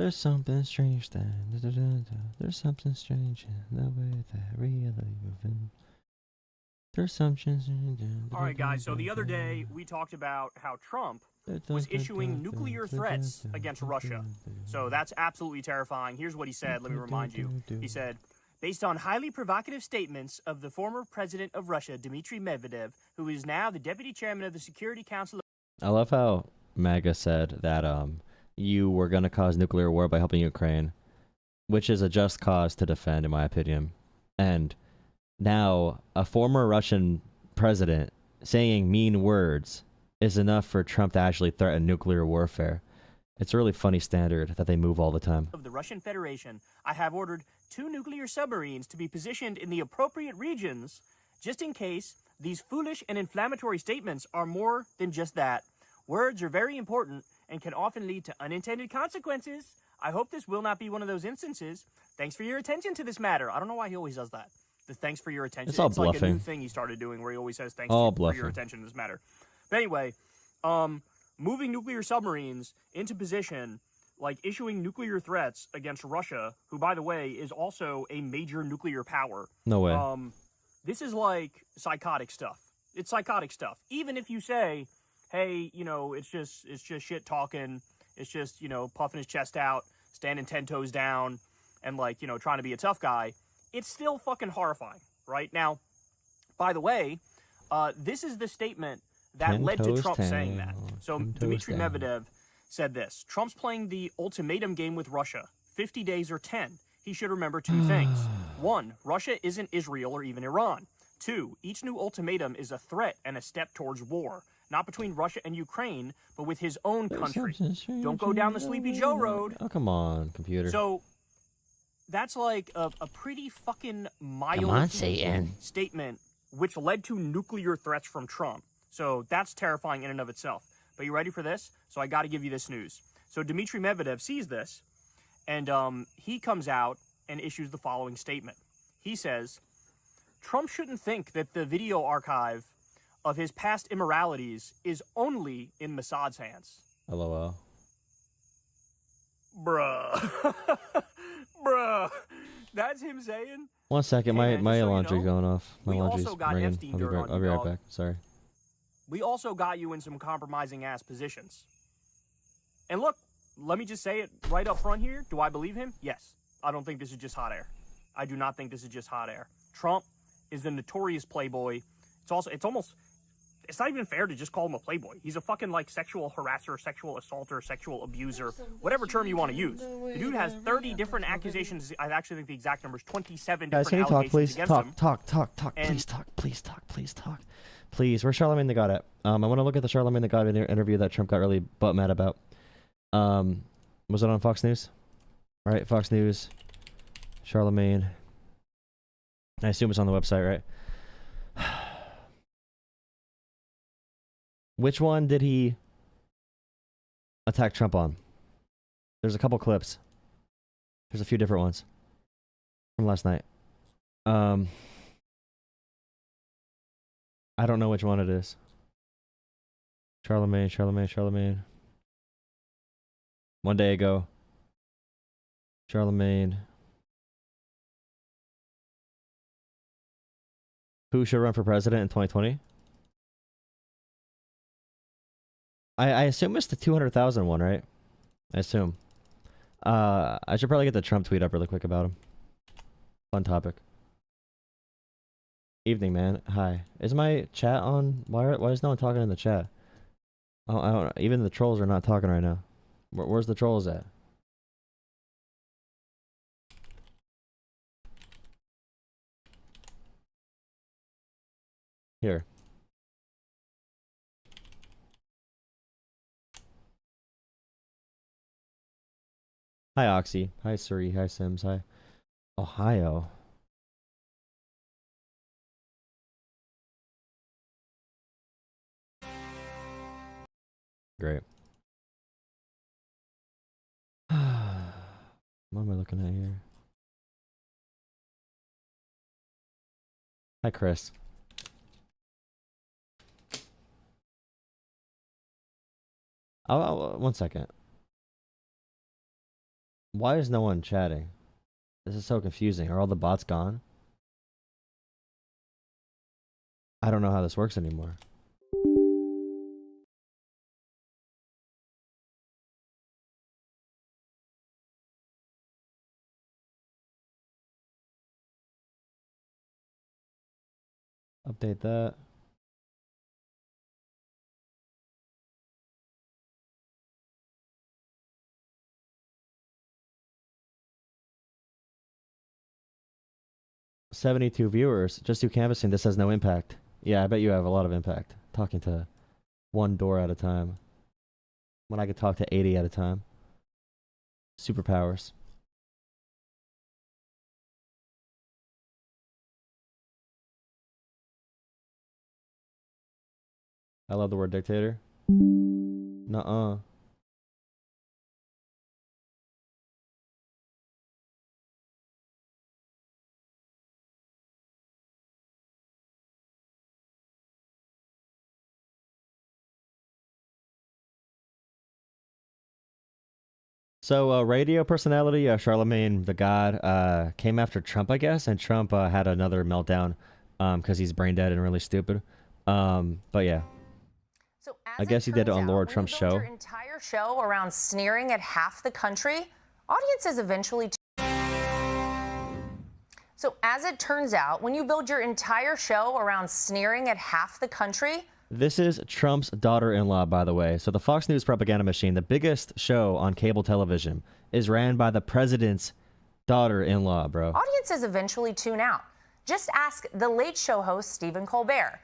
There's something strange there. There's something strange in the way that really moving. There's something strange. Alright guys, so the other day we talked about how Trump was issuing nuclear threats against Russia. So that's absolutely terrifying. Here's what he said, let me remind you. He said, based on highly provocative statements of the former president of Russia, Dmitry Medvedev, who is now the deputy chairman of the Security Council. I love how MAGA said that you were going to cause nuclear war by helping Ukraine, which is a just cause to defend, in my opinion. And now a former Russian president saying mean words is enough for Trump to actually threaten nuclear warfare. It's a really funny standard that they move all the time. Of the Russian Federation, I have ordered 2 nuclear submarines to be positioned in the appropriate regions, just in case these foolish and inflammatory statements are more than just that. Words are very important and can often lead to unintended consequences. I hope this will not be one of those instances. Thanks for your attention to this matter. I don't know why he always does that. The thanks for your attention. It's all bluffing. Like a new thing he started doing where he always says thanks for your attention to this matter. But anyway, moving nuclear submarines into position, like issuing nuclear threats against Russia, who, by the way, is also a major nuclear power. No way. This is like psychotic stuff. It's psychotic stuff. Even if you say, hey, you know, it's just shit talking. It's just, you know, puffing his chest out, standing 10 toes down, and like, you know, trying to be a tough guy. It's still fucking horrifying, right? Now, by the way, this is the statement that led to Trump saying that. So Dmitry Medvedev said this. Trump's playing the ultimatum game with Russia. 50 days or 10. He should remember 2 things. 1, Russia isn't Israel or even Iran. 2, each new ultimatum is a threat and a step towards war. Not between Russia and Ukraine, but with his own country. Don't go down the Sleepy Joe road. Oh, come on, computer. So that's like a pretty fucking mild statement, which led to nuclear threats from Trump. So that's terrifying in and of itself. But you ready for this? So I got to give you this news. So Dmitry Medvedev sees this, and he comes out and issues the following statement. He says, Trump shouldn't think that the video archive of his past immoralities is only in Mossad's hands. LOL. Bruh. Bruh. That's him saying. 1 second, hey, my so laundry's you know, going off. My laundry's also got ringing. Epstein dirt on I'll be right back. Sorry. We also got you in some compromising ass positions. And look, let me just say it right up front here. Do I believe him? Yes. I don't think this is just hot air. I do not think this is just hot air. Trump is the notorious playboy. It's not even fair to just call him a playboy. He's a fucking like sexual harasser, sexual assaulter, sexual abuser, whatever term you want to use. The dude has 30 different accusations. I actually think the exact number is 27 Guys, different can you talk, allegations please? against him. Talk. Please talk. Please, where's Charlamagne the God at? I want to look at the Charlamagne the God interview that Trump got really butt mad about. Was it on Fox News? All right, Fox News. Charlamagne. I assume it's on the website, right? Which one did he attack Trump on? There's a couple clips. There's a few different ones from last night. I don't know which one it is. Charlamagne. 1 day ago. Charlamagne. Who should run for president in 2020? I assume it's the 200,000 one, right? I assume. I should probably get the Trump tweet up really quick about him. Fun topic. Evening, man. Hi. Is my chat on? Why is no one talking in the chat? Oh, I don't know. Even the trolls are not talking right now. Where's the trolls at? Here. Hi, Oxy. Hi, Suri. Hi, Sims. Hi. Ohio. Great. What am I looking at here? Hi, Chris. Oh, 1 second. Why is no one chatting? This is so confusing. Are all the bots gone? I don't know how this works anymore. Update that. $72 viewers. Just do canvassing. This has no impact. Yeah, I bet you have a lot of impact. Talking to one door at a time. When I could talk to 80 at a time. Superpowers. I love the word dictator. Nuh-uh. So, radio personality, Charlamagne the God, came after Trump, I guess, and Trump had another meltdown because he's brain dead and really stupid. But yeah. So I guess he did it on Laura Trump's show. Your entire show around sneering at half the country, audiences eventually. So as it turns out, when you build your entire show around sneering at half the country. This is Trump's daughter-in-law, by the way. So the Fox News propaganda machine, the biggest show on cable television, is ran by the president's daughter-in-law, bro. Audiences eventually tune out. Just ask the Late Show host Stephen Colbert.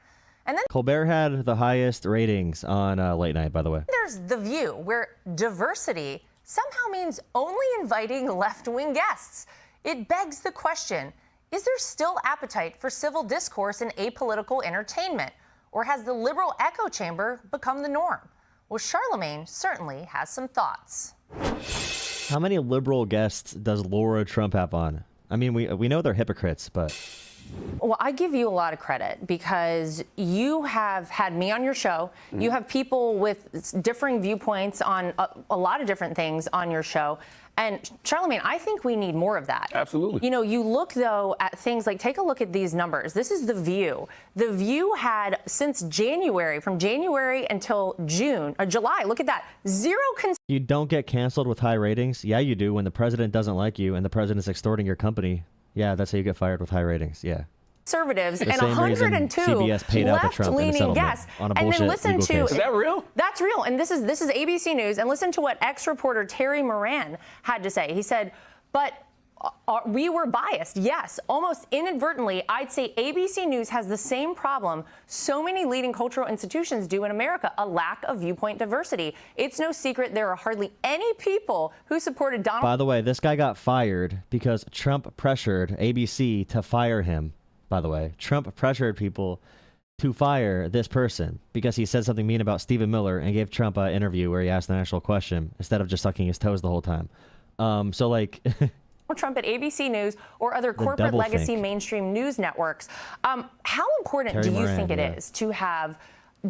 And then Colbert had the highest ratings on late night, by the way. there's The View, where diversity somehow means only inviting left-wing guests. It begs the question, is there still appetite for civil discourse and apolitical entertainment? Or has the liberal echo chamber become the norm? Well, Charlamagne certainly has some thoughts. How many liberal guests does Laura Trump have on? I mean, we know they're hypocrites, but... Well, I give you a lot of credit because you have had me on your show. You have people with differing viewpoints on a lot of different things on your show. And Charlamagne, I think we need more of that. Absolutely. You know, you look, though, at things like, take a look at these numbers. This is The View. The View had, since January, from January until June, or July, look at that, zero. You don't get canceled with high ratings? Yeah, you do. When the president doesn't like you and the president's extorting your company. Yeah, that's how you get fired with high ratings. Yeah. Conservatives and same reason 102 CBS paid out to Trump in a left-leaning settlement guests. on a And then bullshit listen legal to case. Is that real? That's real. And this is ABC News. And listen to what ex-reporter Terry Moran had to say. He said, but we were biased. Yes, almost inadvertently, I'd say ABC News has the same problem so many leading cultural institutions do in America, a lack of viewpoint diversity. It's no secret there are hardly any people who supported Donald. By the way, this guy got fired because Trump pressured ABC to fire him. By the way, Trump pressured people to fire this person because he said something mean about Stephen Miller and gave Trump an interview where he asked an actual question instead of just sucking his toes the whole time. So like... Trump at ABC News or other corporate legacy doublethink. Mainstream news networks. How important Terry do you Moran, think it yeah. is to have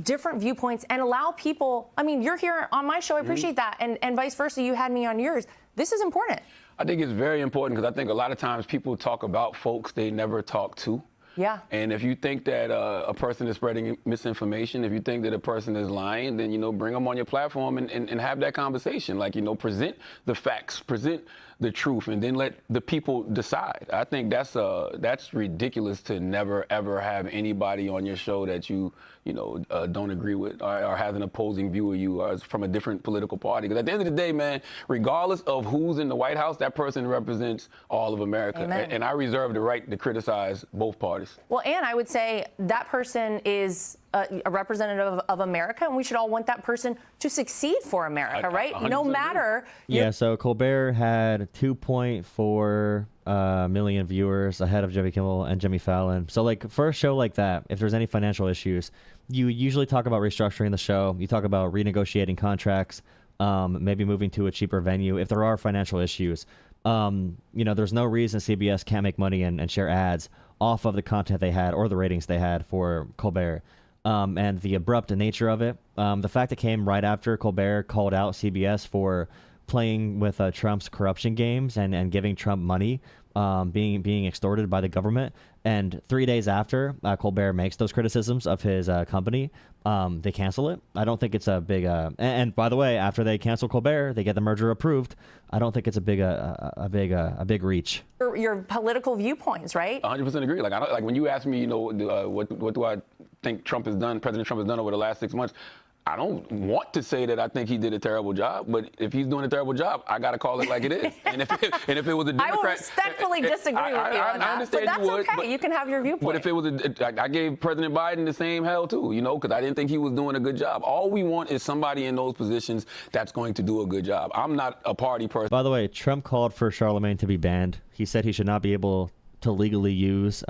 different viewpoints and allow people, I mean, you're here on my show, I appreciate that, and vice versa, you had me on yours. This is important. I think it's very important because I think a lot of times people talk about folks they never talk to. Yeah. And if you think that a person is spreading misinformation, if you think that a person is lying, then, you know, bring them on your platform and have that conversation. Like, you know, present the facts, present the truth, and then let the people decide. I think that's ridiculous to never, ever have anybody on your show that you don't agree with or has an opposing view of you or is from a different political party. Because at the end of the day, man, regardless of who's in the White House, that person represents all of America. Amen. And I reserve the right to criticize both parties. Well, and I would say that person is a representative of America, and we should all want that person to succeed for America, right? No 100% matter. Yeah, so Colbert had 2.4 million viewers ahead of Jimmy Kimmel and Jimmy Fallon. So, like, for a show like that, if there's any financial issues, you usually talk about restructuring the show. You talk about renegotiating contracts, maybe moving to a cheaper venue. If there are financial issues, there's no reason CBS can't make money and share ads off of the content they had or the ratings they had for Colbert. And the abrupt nature of it, the fact it came right after Colbert called out CBS for playing with Trump's corruption games and giving Trump money, being extorted by the government. And 3 days after Colbert makes those criticisms of his company, they cancel it. I don't think it's a big. And by the way, after they cancel Colbert, they get the merger approved. I don't think it's a big reach. Your political viewpoints, right? 100% agree. Like, I don't, like when you ask me, what do I think President Trump has done over the last 6 months? I don't want to say that I think he did a terrible job, but if he's doing a terrible job, I got to call it like it is. And if it was a Democrat, I will respectfully disagree with you on that. I understand but that's you would, okay. You can have your viewpoint. But if it was I gave President Biden the same hell too, because I didn't think he was doing a good job. All we want is somebody in those positions that's going to do a good job. I'm not a party person. By the way, Trump called for Charlamagne to be banned. He said he should not be able to legally use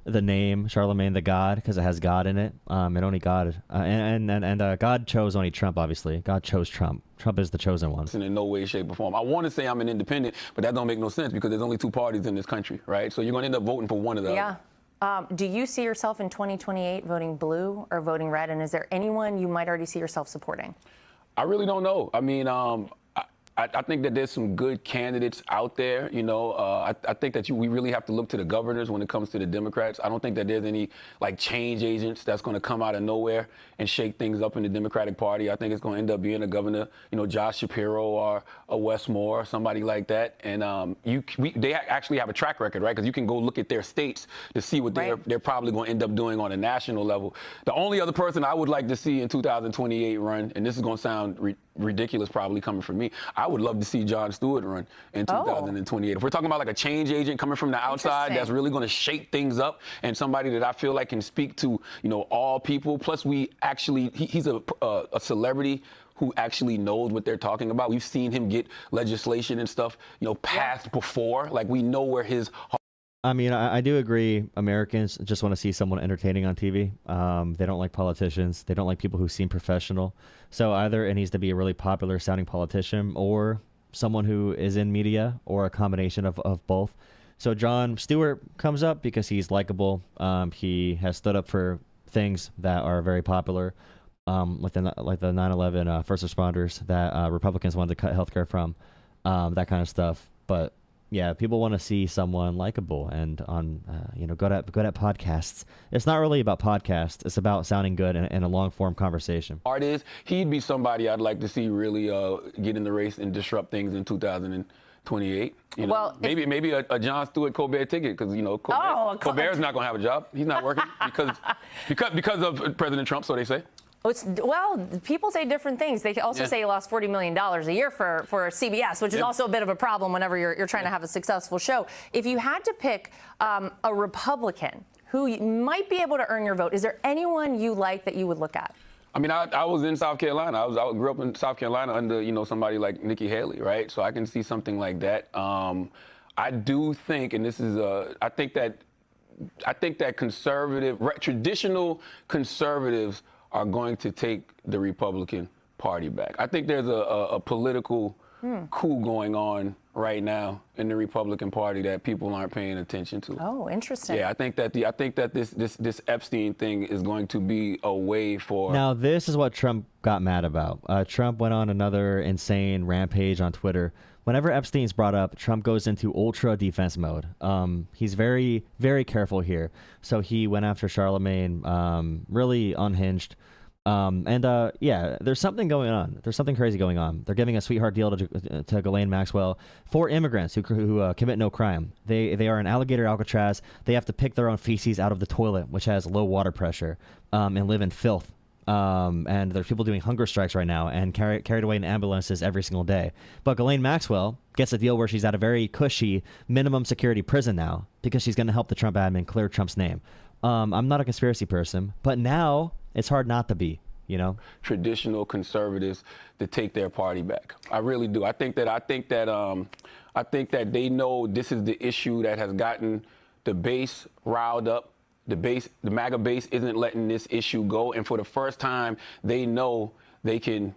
the name Charlamagne the God because it has God in it. And only God and God chose only Trump. Obviously, God chose Trump. Trump is the chosen one. In no way, shape, or form. I want to say I'm an independent, but that don't make no sense because there's only two parties in this country, right? So you're going to end up voting for one of them. Yeah. Do you see yourself in 2028 voting blue or voting red? And is there anyone you might already see yourself supporting? I really don't know. I mean, I think that there's some good candidates out there. I think that we really have to look to the governors when it comes to the Democrats. I don't think that there's any change agents that's going to come out of nowhere and shake things up in the Democratic Party. I think it's going to end up being a governor, Josh Shapiro or a Wes Moore, somebody like that. And they actually have a track record, right? Because you can go look at their states to see what they're probably going to end up doing on a national level. The only other person I would like to see in 2028 run, and this is going to sound ridiculous probably coming from me, I would love to see Jon Stewart run in 2028. If we're talking about a change agent coming from the outside that's really going to shake things up and somebody that I feel like can speak to, all people. Plus he's a celebrity who actually knows what they're talking about. We've seen him get legislation and stuff, passed before. Like, we know where his... I mean, I do agree. Americans just want to see someone entertaining on TV. They don't like politicians. They don't like people who seem professional. So either it needs to be a really popular sounding politician or someone who is in media or a combination of both. So Jon Stewart comes up because he's likable. He has stood up for things that are very popular, within like the 9/11 first responders that Republicans wanted to cut healthcare from, that kind of stuff. But yeah, people want to see someone likable and good at podcasts. It's not really about podcasts. It's about sounding good in a long form conversation. Art is, he'd be somebody I'd like to see really get in the race and disrupt things in 2028. Well, maybe a Jon Stewart Colbert ticket because Colbert's not going to have a job. He's not working because of President Trump, so they say. Well, people say different things. They also say he lost $40 million a year for CBS, which is also a bit of a problem whenever you're trying to have a successful show. If you had to pick a Republican who might be able to earn your vote, is there anyone you like that you would look at? I mean, I was in South Carolina. I grew up in South Carolina under, somebody like Nikki Haley, right? So I can see something like that. I do think, and this is, I think that traditional conservatives are going to take the Republican Party back. I think there's a political coup going on right now in the Republican Party that people aren't paying attention to. Oh, interesting. Yeah, I think that this Epstein thing is going to be a way for... Now, this is what Trump got mad about. Trump went on another insane rampage on Twitter. Whenever Epstein's brought up, Trump goes into ultra defense mode. He's very, very careful here. So he went after Charlamagne, really unhinged. There's something going on. There's something crazy going on. They're giving a sweetheart deal to Ghislaine Maxwell for immigrants who commit no crime. They are in alligator Alcatraz. They have to pick their own feces out of the toilet, which has low water pressure, and live in filth. And there's people doing hunger strikes right now and carried away in ambulances every single day. But Ghislaine Maxwell gets a deal where she's at a very cushy minimum security prison now because she's going to help the Trump admin clear Trump's name. I'm not a conspiracy person, but now it's hard not to be, Traditional conservatives to take their party back. I really do. I think that they know this is the issue that has gotten the base riled up. The MAGA base isn't letting this issue go. And for the first time, they know they can,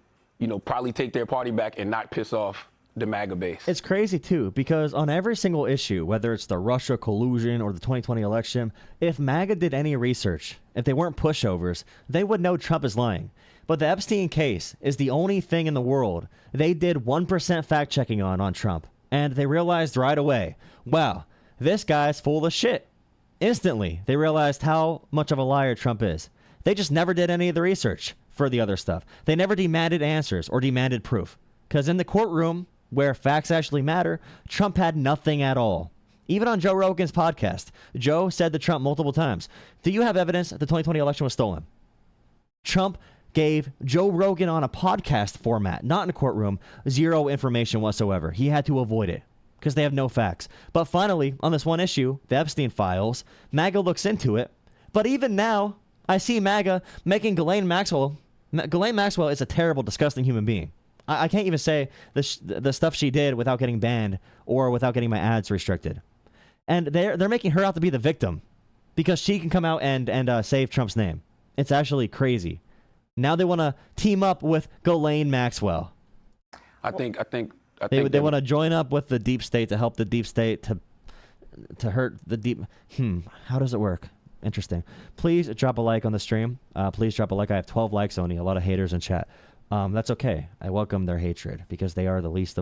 probably take their party back and not piss off the MAGA base. It's crazy too, because on every single issue, whether it's the Russia collusion or the 2020 election, if MAGA did any research, if they weren't pushovers, they would know Trump is lying. But the Epstein case is the only thing in the world they did 1% fact checking on Trump. And they realized right away, wow, this guy's full of shit. Instantly, they realized how much of a liar Trump is. They just never did any of the research for the other stuff. They never demanded answers or demanded proof. Because in the courtroom, where facts actually matter, Trump had nothing at all. Even on Joe Rogan's podcast, Joe said to Trump multiple times, do you have evidence that the 2020 election was stolen? Trump gave Joe Rogan on a podcast format, not in a courtroom, zero information whatsoever. He had to avoid it because they have no facts. But finally, on this one issue, the Epstein files, MAGA looks into it. But even now, I see MAGA making Ghislaine Maxwell. Ghislaine Maxwell is a terrible, disgusting human being. I can't even say the stuff she did without getting banned or without getting my ads restricted. And they're making her out to be the victim because she can come out and save Trump's name. It's actually crazy. Now they want to team up with Ghislaine Maxwell. I think they want to join up with the deep state to help the deep state to hurt the deep. How does it work? Interesting. Please drop a like on the stream. Please drop a like. I have 12 likes only. A lot of haters in chat. That's okay. I welcome their hatred because they are the least.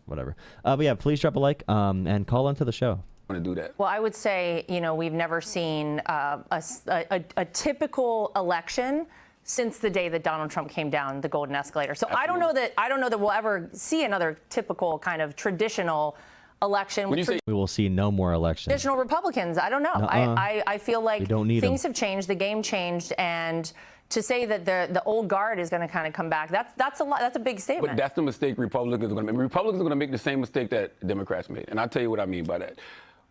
Whatever. But yeah, please drop a like. And call into the show. Want to do that? Well, I would say, we've never seen a typical election since the day that Donald Trump came down the golden escalator. So Absolutely. I don't know that we'll ever see another typical kind of traditional election. When you say We will see no more elections. Traditional Republicans, I don't know. I feel like things have changed, the game changed, and to say that the old guard is going to kind of come back, that's a lot. That's a big statement. But that's the mistake Republicans are going to make. Republicans are going to make the same mistake that Democrats made, and I'll tell you what I mean by that.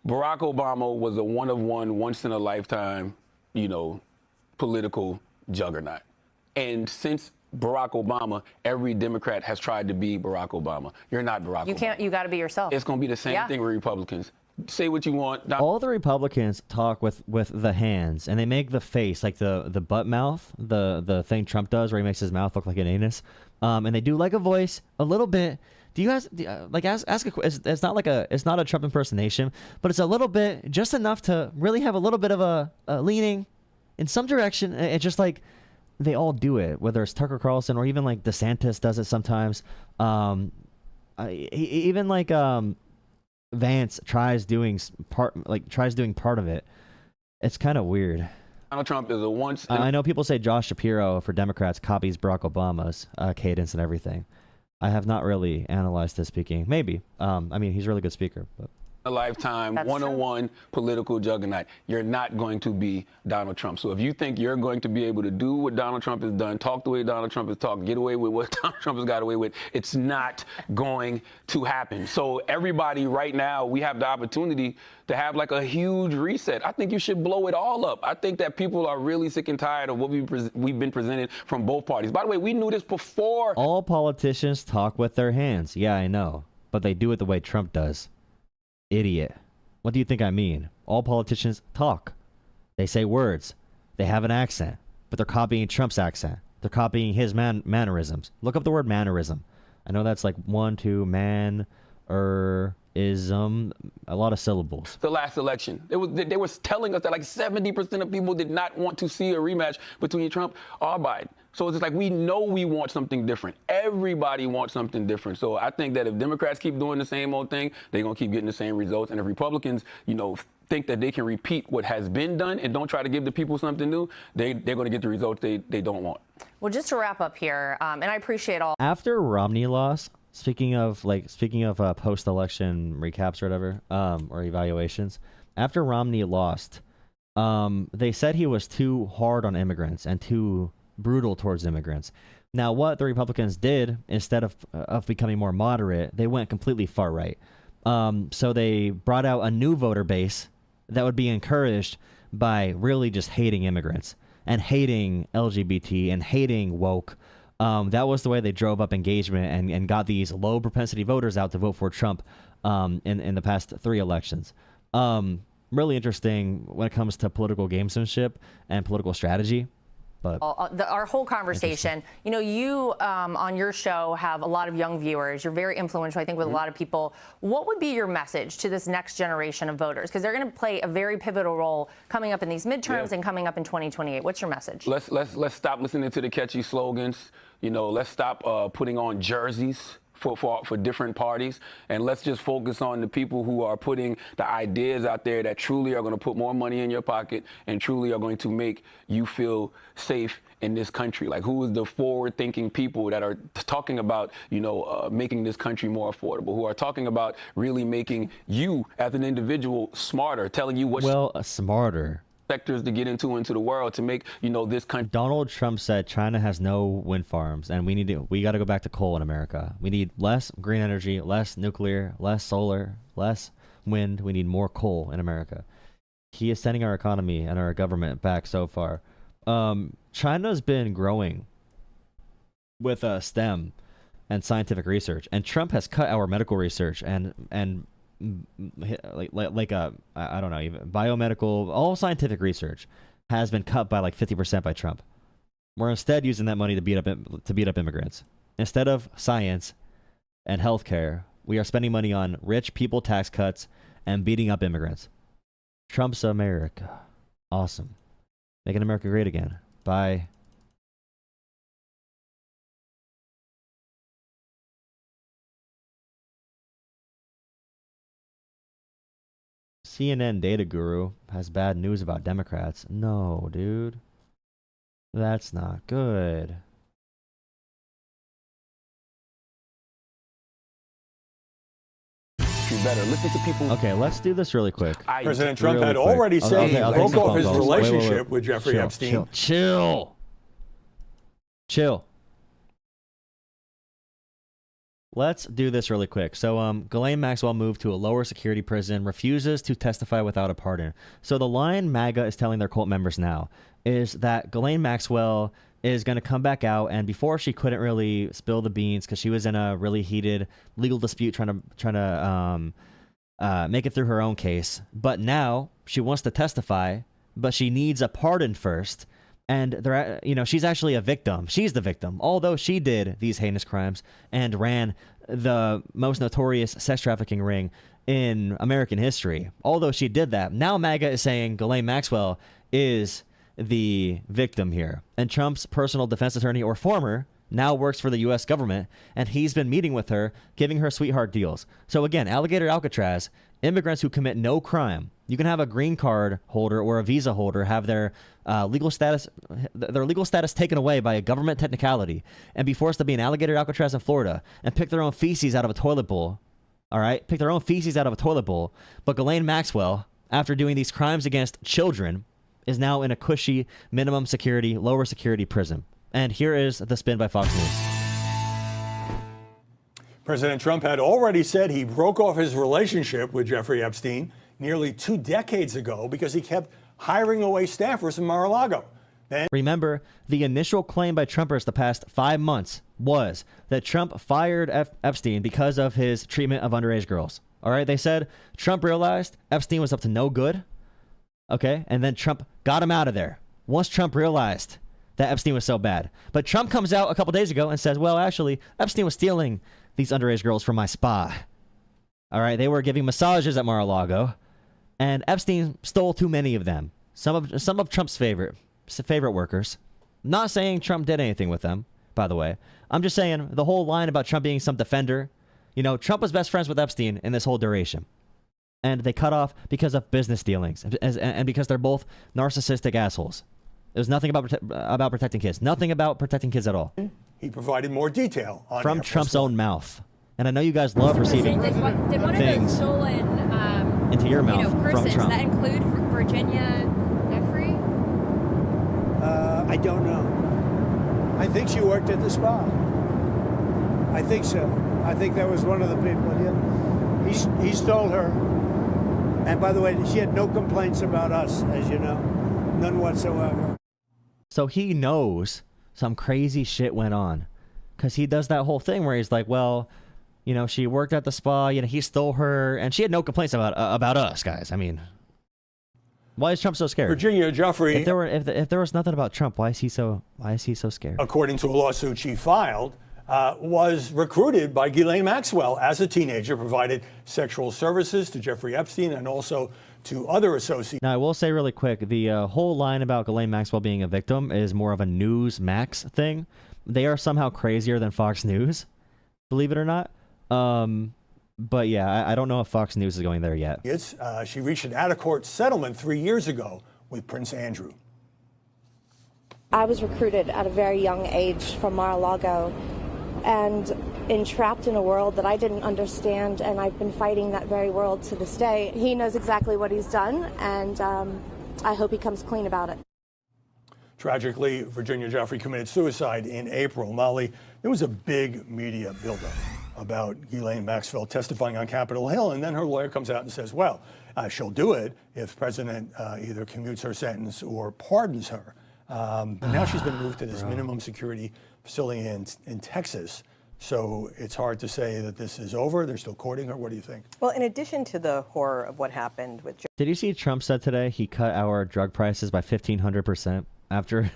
Barack Obama was a one of one, once in a lifetime, political juggernaut. And since Barack Obama, every Democrat has tried to be Barack Obama. You're not Barack Obama. You got to be yourself. It's going to be the same thing with Republicans. Say what you want. All the Republicans talk with the hands, and they make the face, like the butt mouth, the thing Trump does where he makes his mouth look like an anus. And they do like a voice a little bit. Do you guys ask a question? It's not a Trump impersonation, but it's a little bit, just enough to really have a little bit of a leaning in some direction. It's just like they all do it, whether it's Tucker Carlson or even like DeSantis does it sometimes. Even like Vance tries doing part of it. It's kind of weird. Donald Trump is a once. I know people say Josh Shapiro for Democrats copies Barack Obama's cadence and everything. I have not really analyzed his speaking. Maybe. He's a really good speaker, but. A lifetime, one-on-one political juggernaut. You're not going to be Donald Trump. So if you think you're going to be able to do what Donald Trump has done, talk the way Donald Trump has talked, get away with what Donald Trump has got away with, it's not going to happen. So everybody right now, we have the opportunity to have like a huge reset. I think you should blow it all up. I think that people are really sick and tired of what we've been presented from both parties. By the way, we knew this before. All politicians talk with their hands. Yeah, I know. But they do it the way Trump does. Idiot. What do you think I mean? All politicians talk. They say words. They have an accent, but they're copying Trump's accent. They're copying his mannerisms. Look up the word mannerism. I know that's like man-ism, a lot of syllables. The last election, they were telling us that like 70% of people did not want to see a rematch between Trump or Biden. So it's just like we know we want something different. Everybody wants something different. So I think that if Democrats keep doing the same old thing, they're going to keep getting the same results. And if Republicans, think that they can repeat what has been done and don't try to give the people something new, they're going to get the results they don't want. Well, just to wrap up here, and I appreciate all. After Romney lost, speaking of post-election recaps or whatever, or evaluations, after Romney lost, they said he was too hard on immigrants and too brutal towards immigrants. Now, what the Republicans did, instead of becoming more moderate, they went completely far right. So they brought out a new voter base that would be encouraged by really just hating immigrants and hating LGBT and hating woke. That was the way they drove up engagement and got these low propensity voters out to vote for Trump in the past 3 elections. Really interesting when it comes to political gamesmanship and political strategy. But our whole conversation, you know, you on your show have a lot of young viewers. You're very influential, I think, with a lot of people. What would be your message to this next generation of voters? Because they're going to play a very pivotal role coming up in these midterms and coming up in 2028. What's your message? Let's stop listening to the catchy slogans. You know, let's stop putting on jerseys for different parties, and let's just focus on the people who are putting the ideas out there that truly are going to put more money in your pocket and truly are going to make you feel safe in this country. Like, who is the forward-thinking people that are talking about, you know, making this country more affordable, who are talking about really making you as an individual smarter, telling you what smarter sectors to get into the world to make, you know, this country. Donald Trump said China has no wind farms, and we got to go back to coal in America. We need less green energy, less nuclear, less solar, less wind. We need more coal in America. He is sending our economy and our government back so far. China's been growing with STEM and scientific research, and Trump has cut our medical research and I don't know, even biomedical, all scientific research has been cut by like 50% by Trump. We're instead using that money to beat up immigrants. Instead of science and healthcare, we are spending money on rich people tax cuts and beating up immigrants. Trump's America. Awesome. Making America great again. Bye. CNN data guru has bad news about Democrats. No, dude. That's not good. Better listen to people. Okay, let's do this really quick. President Trump had already said he broke off his relationship with Jeffrey Epstein. Chill. Let's do this really quick. So, Ghislaine Maxwell moved to a lower security prison, refuses to testify without a pardon. So the line MAGA is telling their cult members now is that Ghislaine Maxwell is going to come back out, and before she couldn't really spill the beans because she was in a really heated legal dispute trying to make it through her own case. But now she wants to testify, but she needs a pardon first. And they're, you know, she's actually a victim. She's the victim, although she did these heinous crimes and ran the most notorious sex trafficking ring in American history. Although she did that, now MAGA is saying Ghislaine Maxwell is the victim here. And Trump's personal defense attorney, or former, now works for the U.S. government, and he's been meeting with her, giving her sweetheart deals. So again, Alligator Alcatraz, immigrants who commit no crime. You can have a green card holder or a visa holder have their legal status taken away by a government technicality and be forced to be in Alligator Alcatraz in Florida and pick their own feces out of a toilet bowl. All right, pick their own feces out of a toilet bowl. But Ghislaine Maxwell, after doing these crimes against children, is now in a cushy minimum security, lower security prison. And here is the spin by Fox News. President Trump had already said he broke off his relationship with Jeffrey Epstein nearly 2 decades ago because he kept hiring away staffers from Mar-a-Lago. Remember, the initial claim by Trumpers the past 5 months was that Trump fired Epstein because of his treatment of underage girls. All right, they said Trump realized Epstein was up to no good. Okay, and then Trump got him out of there once Trump realized that Epstein was so bad. But Trump comes out a couple days ago and says, well, actually, Epstein was stealing these underage girls from my spa. All right, they were giving massages at Mar-a-Lago, and Epstein stole too many of them. Some of Trump's favorite workers. Not saying Trump did anything with them, by the way. I'm just saying the whole line about Trump being some defender. You know, Trump was best friends with Epstein in this whole duration. And they cut off because of business dealings and because they're both narcissistic assholes. There's nothing about protecting kids. Nothing about protecting kids at all. He provided more detail on from Trump's own mouth. And I know you guys love receiving did one of things those stolen, into your mouth from persons Trump. that include Virginia Jeffrey? I don't know. I think she worked at the spa. I think so. I think that was one of the people. Yeah. He stole her. And by the way, she had no complaints about us, as you know. None whatsoever. So he knows some crazy shit went on. Because he does that whole thing where he's like, well, you know, she worked at the spa, you know, he stole her, and she had no complaints about us, guys. I mean. Why is Trump so scared? Virginia Giuffre, If there was nothing about Trump, why is he so scared? according to a lawsuit she filed, was recruited by Ghislaine Maxwell as a teenager, provided sexual services to Jeffrey Epstein and also to other associates. Now, I will say really quick, the whole line about Ghislaine Maxwell being a victim is more of a Newsmax thing. They are somehow crazier than Fox News, believe it or not. But yeah, I don't know if Fox News is going there yet. She reached an out-of-court settlement 3 years ago with Prince Andrew. I was recruited at a very young age from Mar-a-Lago and entrapped in a world that I didn't understand, and I've been fighting that very world to this day. He knows exactly what he's done, and I hope he comes clean about it. Tragically, Virginia Giuffre committed suicide in April. Molly, there was a big media buildup about Ghislaine Maxwell testifying on Capitol Hill, and then her lawyer comes out and says, well, she'll do it if the president either commutes her sentence or pardons her. But now she's been moved to this minimum security facility in Texas. So it's hard to say that this is over. They're still courting her. What do you think? Well, in addition to the horror of what happened with... Did you see Trump said today he cut our drug prices by 1,500% after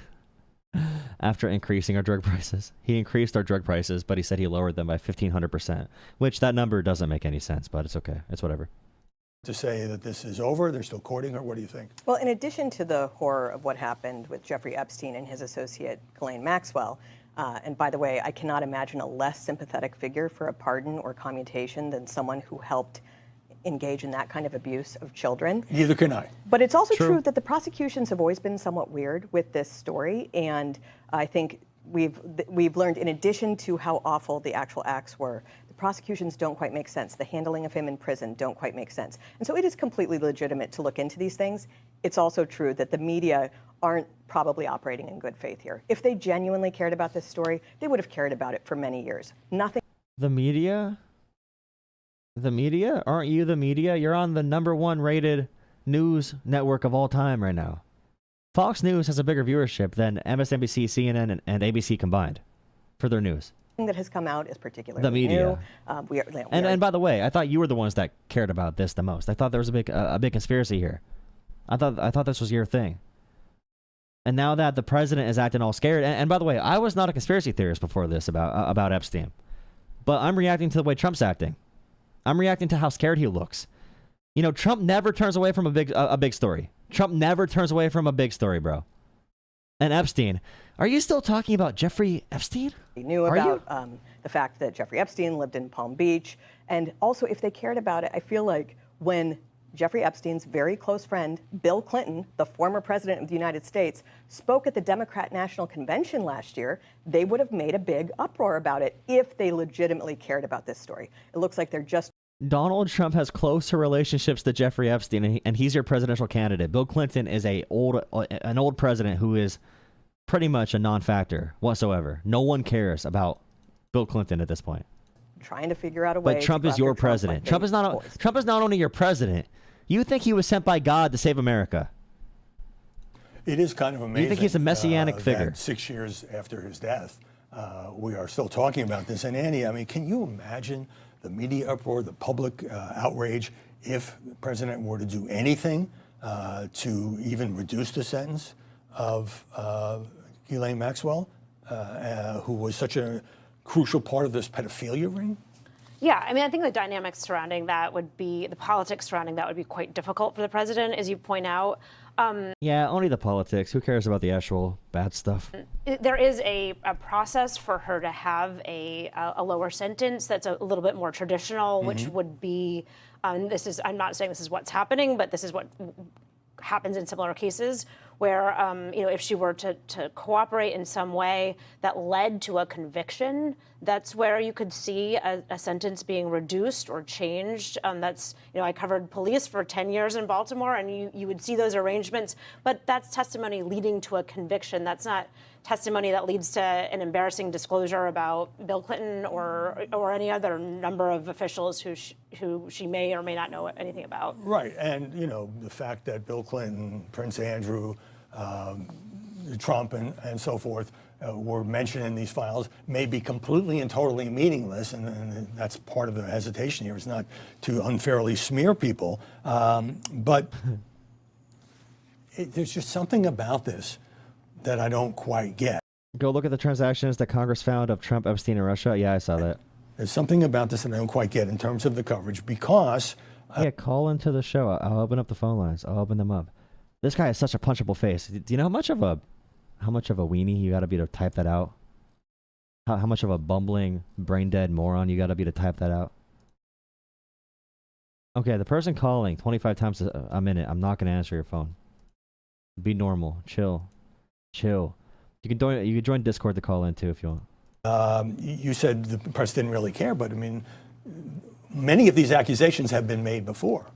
increasing our drug prices? He increased our drug prices, but he said he lowered them by 1,500%, which that number doesn't make any sense, but it's okay. It's whatever. To say that this is over, they're still courting her. What do you think? Well, in addition to the horror of what happened with Jeffrey Epstein and his associate Ghislaine Maxwell, and by the way, I cannot imagine a less sympathetic figure for a pardon or commutation than someone who helped engage in that kind of abuse of children. Neither can I. But it's also true that the prosecutions have always been somewhat weird with this story, and I think we've learned, in addition to how awful the actual acts were, the prosecutions don't quite make sense. The handling of him in prison don't quite make sense. And so it is completely legitimate to look into these things. It's also true that the media aren't probably operating in good faith here. If they genuinely cared about this story, they would have cared about it for many years. Nothing. The media? The media? Aren't you the media? You're on the #1 rated news network of all time right now. Fox News has a bigger viewership than MSNBC, CNN, and ABC combined for their news. That has come out is particularly the media. New. And by the way, I thought you were the ones that cared about this the most. I thought there was a big conspiracy here. I thought this was your thing. And now that the president is acting all scared, and by the way, I was not a conspiracy theorist before this about Epstein, but I'm reacting to the way Trump's acting. I'm reacting to how scared he looks. You know, Trump never turns away from a big story. Trump never turns away from a big story, bro. And Epstein, are you still talking about Jeffrey Epstein? He knew about the fact that Jeffrey Epstein lived in Palm Beach, and also if they cared about it, I feel like when Jeffrey Epstein's very close friend, Bill Clinton, the former president of the United States, spoke at the Democrat National Convention last year, they would have made a big uproar about it if they legitimately cared about this story. It looks like they're just... Donald Trump has closer relationships to Jeffrey Epstein, and he's your presidential candidate. Bill Clinton is an old president who is pretty much a non-factor whatsoever. No one cares about Bill Clinton at this point. Trying to figure out a way. But Trump is your president. Trump is not only your president. You think he was sent by God to save America? It is kind of amazing. You think he's a messianic figure? 6 years after his death, we are still talking about this. And Annie, I mean, can you imagine the media uproar, the public outrage, if the president were to do anything to even reduce the sentence of Ghislaine Maxwell, who was such a crucial part of this pedophilia ring? Yeah, I mean, I think the dynamics surrounding that would be, the politics surrounding that would be quite difficult for the president, as you point out. Yeah, only the politics. Who cares about the actual bad stuff? There is a process for her to have a lower sentence that's a little bit more traditional, which would be, I'm not saying this is what's happening, but this is what happens in similar cases where, if she were to cooperate in some way that led to a conviction, that's where you could see a sentence being reduced or changed. I covered police for 10 years in Baltimore, and you would see those arrangements, but that's testimony leading to a conviction. That's not testimony that leads to an embarrassing disclosure about Bill Clinton or any other number of officials who she may or may not know anything about. Right, and the fact that Bill Clinton, Prince Andrew, Trump, and so forth were mentioned in these files may be completely and totally meaningless, and that's part of the hesitation here. It's not to unfairly smear people, but there's just something about this that I don't quite get. Go look at the transactions that Congress found of Trump, Epstein, and Russia. Yeah, I saw that. There's something about this that I don't quite get in terms of the coverage because... Yeah, call into the show. I'll open up the phone lines. I'll open them up. This guy has such a punchable face. Do you know how much of a weenie you gotta be to type that out? How much of a bumbling, brain-dead moron you gotta be to type that out? Okay, the person calling 25 times a minute, I'm not gonna answer your phone. Be normal. Chill. Chill. You can join Discord to call in too if you want. You said the press didn't really care, but I mean, many of these accusations have been made before.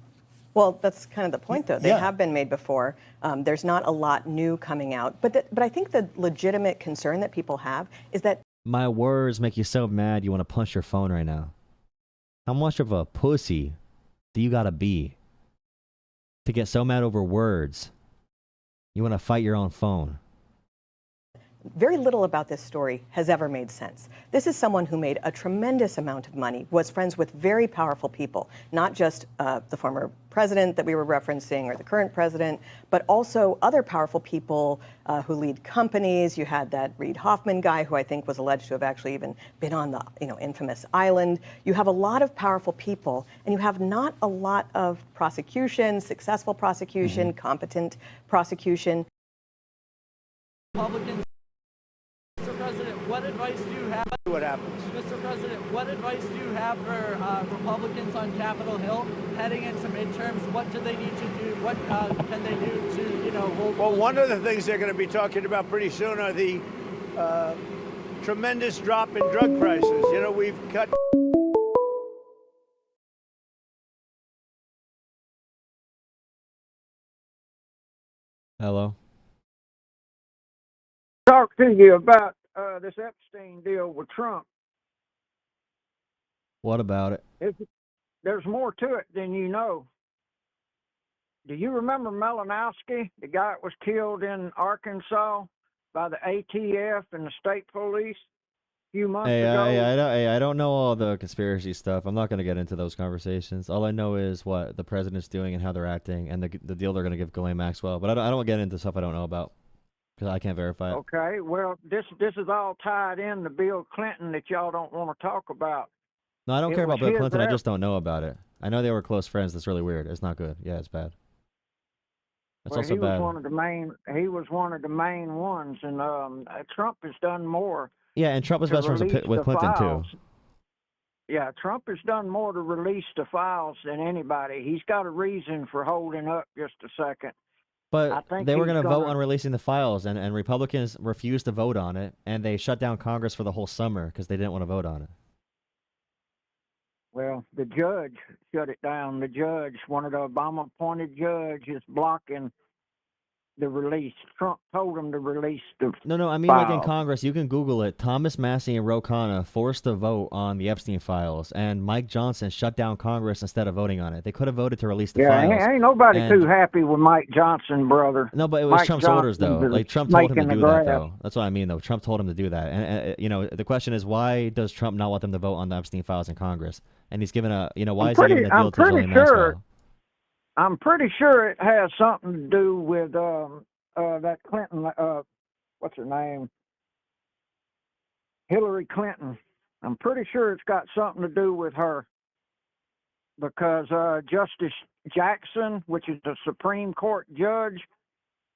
Well, that's kind of the point, though. They have been made before. There's not a lot new coming out. But I think the legitimate concern that people have is that... My words make you so mad you want to punch your phone right now. How much of a pussy do you gotta be to get so mad over words? You want to fight your own phone. Very little about this story has ever made sense. This is someone who made a tremendous amount of money, was friends with very powerful people, not just the former president that we were referencing or the current president, but also other powerful people who lead companies. You had that Reid Hoffman guy who I think was alleged to have actually even been on the infamous island. You have a lot of powerful people, and you have not a lot of prosecution, successful prosecution, competent prosecution. Republicans. Mr. President, what advice do you have? What happens? Mr. President, what advice do you have for Republicans on Capitol Hill heading into midterms? What do they need to do? What can they do to, hold? Well, one of the things they're going to be talking about pretty soon are the tremendous drop in drug prices. We've cut. Hello? Talk to you about this Epstein deal with Trump. What about it? There's more to it than you know. Do you remember Malinowski, the guy that was killed in Arkansas by the ATF and the state police a few months ago? I don't know all the conspiracy stuff. I'm not going to get into those conversations. All I know is what the president's doing and how they're acting and the deal they're going to give Ghislaine Maxwell. But I don't get into stuff I don't know about. Because I can't verify it. Okay, well, this is all tied in to Bill Clinton that y'all don't want to talk about. No, I don't care about Bill Clinton. I just don't know about it. I know they were close friends. That's really weird. It's not good. Yeah, it's bad. It's also bad. He was one of the main ones, and Trump has done more. Yeah, and Trump was best friends with Clinton too. Yeah, Trump has done more to release the files than anybody. He's got a reason for holding up just a second. But they were going to vote on releasing the files, and Republicans refused to vote on it, and they shut down Congress for the whole summer because they didn't want to vote on it. Well, the judge shut it down. The judge, one of the Obama-appointed judges, is blocking the release. Trump told him to release the No, I mean files. like in Congress, you can Google it. Thomas Massie and Ro Khanna forced a vote on the Epstein files, and Mike Johnson shut down Congress instead of voting on it. They could have voted to release the files. Yeah, ain't nobody too happy with Mike Johnson, brother. No, but it was Trump's orders, though. Like, Trump told him to do that, though. That's what I mean, though. Trump told him to do that. And the question is, why does Trump not want them to vote on the Epstein files in Congress? And he's given why is he giving a deal to Ghislaine Maxwell? I'm pretty sure it has something to do with that Clinton, what's her name? Hillary Clinton. I'm pretty sure it's got something to do with her. Because Justice Jackson, which is the Supreme Court judge,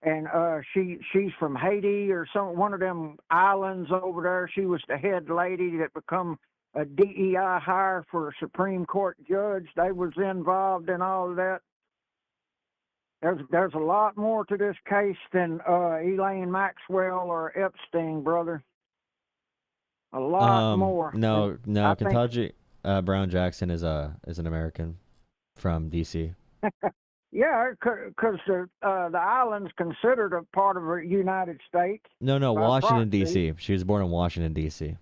and she's from Haiti or one of them islands over there. She was the head lady that become a DEI hire for a Supreme Court judge. They was involved in all of that. There's a lot more to this case than Elaine Maxwell or Epstein, brother. A lot more. No, Ketanji Brown Jackson is an American from D.C. Yeah, because the island's considered a part of the United States. No, Washington, D.C. She was born in Washington, D.C.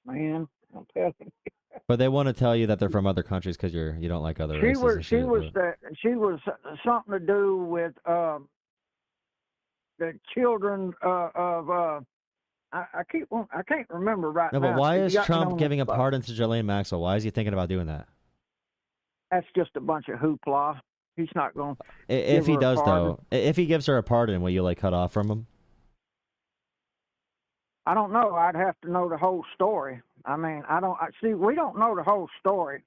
Man, I'm telling you. But they want to tell you that they're from other countries because you don't like other races. She was something to do with the children of I can't remember right now. No, but why is Trump giving a pardon to Ghislaine Maxwell? Why is he thinking about doing that? That's just a bunch of hoopla. He's not going to. If he does, though, if he gives her a pardon, will you like cut off from him? I don't know. I'd have to know the whole story. I mean, see. We don't know the whole story.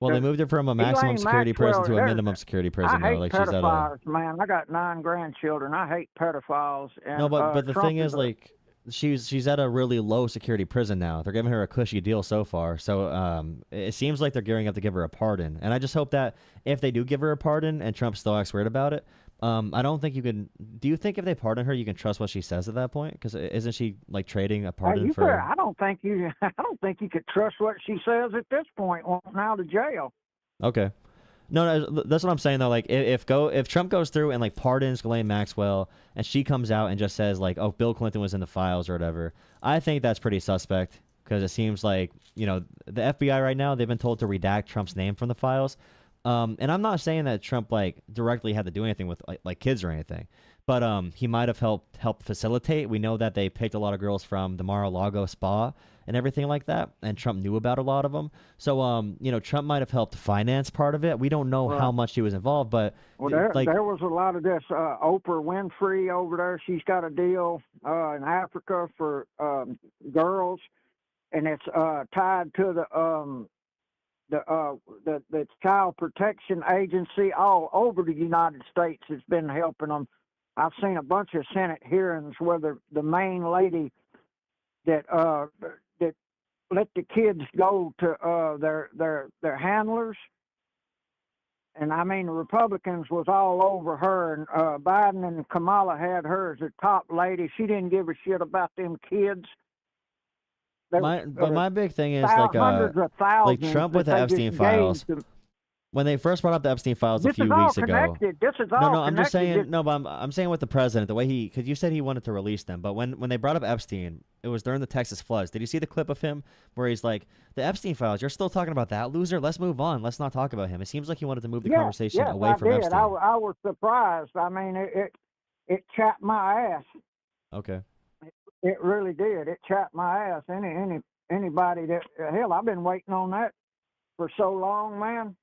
Well, they moved her from a maximum security prison to a minimum security prison. I hate Like pedophiles, man. I got 9 grandchildren. I hate pedophiles. And, no, but the Trump thing is, like, she's at a really low security prison now. They're giving her a cushy deal so far. So it seems like they're gearing up to give her a pardon. And I just hope that if they do give her a pardon and Trump still acts weird about it, I don't think you can. Do you think if they pardon her, you can trust what she says at that point? Because isn't she like trading a pardon for? I don't think you. I don't think you could trust what she says at this point. Wanting out of jail. Okay. No, that's what I'm saying though. Like, if Trump goes through and like pardons Ghislaine Maxwell, and she comes out and just says like, "Oh, Bill Clinton was in the files" or whatever, I think that's pretty suspect because it seems like the FBI right now, they've been told to redact Trump's name from the files. And I'm not saying that Trump like directly had to do anything with like kids or anything, but he might have helped facilitate. We know that they picked a lot of girls from the Mar-a-Lago spa and everything like that, and Trump knew about a lot of them. So Trump might have helped finance part of it. We don't know how much he was involved, but there was a lot of this. Oprah Winfrey over there, she's got a deal in Africa for girls, and it's tied to the Child Protection Agency all over the United States has been helping them. I've seen a bunch of Senate hearings where the main lady that let the kids go to their handlers, and I mean the Republicans was all over her, and Biden and Kamala had her as a top lady. She didn't give a shit about them kids. My big thing is like Trump with the Epstein files. When they first brought up the Epstein files a few weeks ago. This is all no, I'm just saying. No, but I'm saying with the president, the way because you said he wanted to release them, but when they brought up Epstein, it was during the Texas floods. Did you see the clip of him where he's like, "The Epstein files, you're still talking about that loser? Let's move on. Let's not talk about him." It seems like he wanted to move the conversation away from Epstein. I was surprised. I mean, it chapped my ass. Okay. It really did. It chapped my ass. Anybody that hell, I've been waiting on that for so long, man.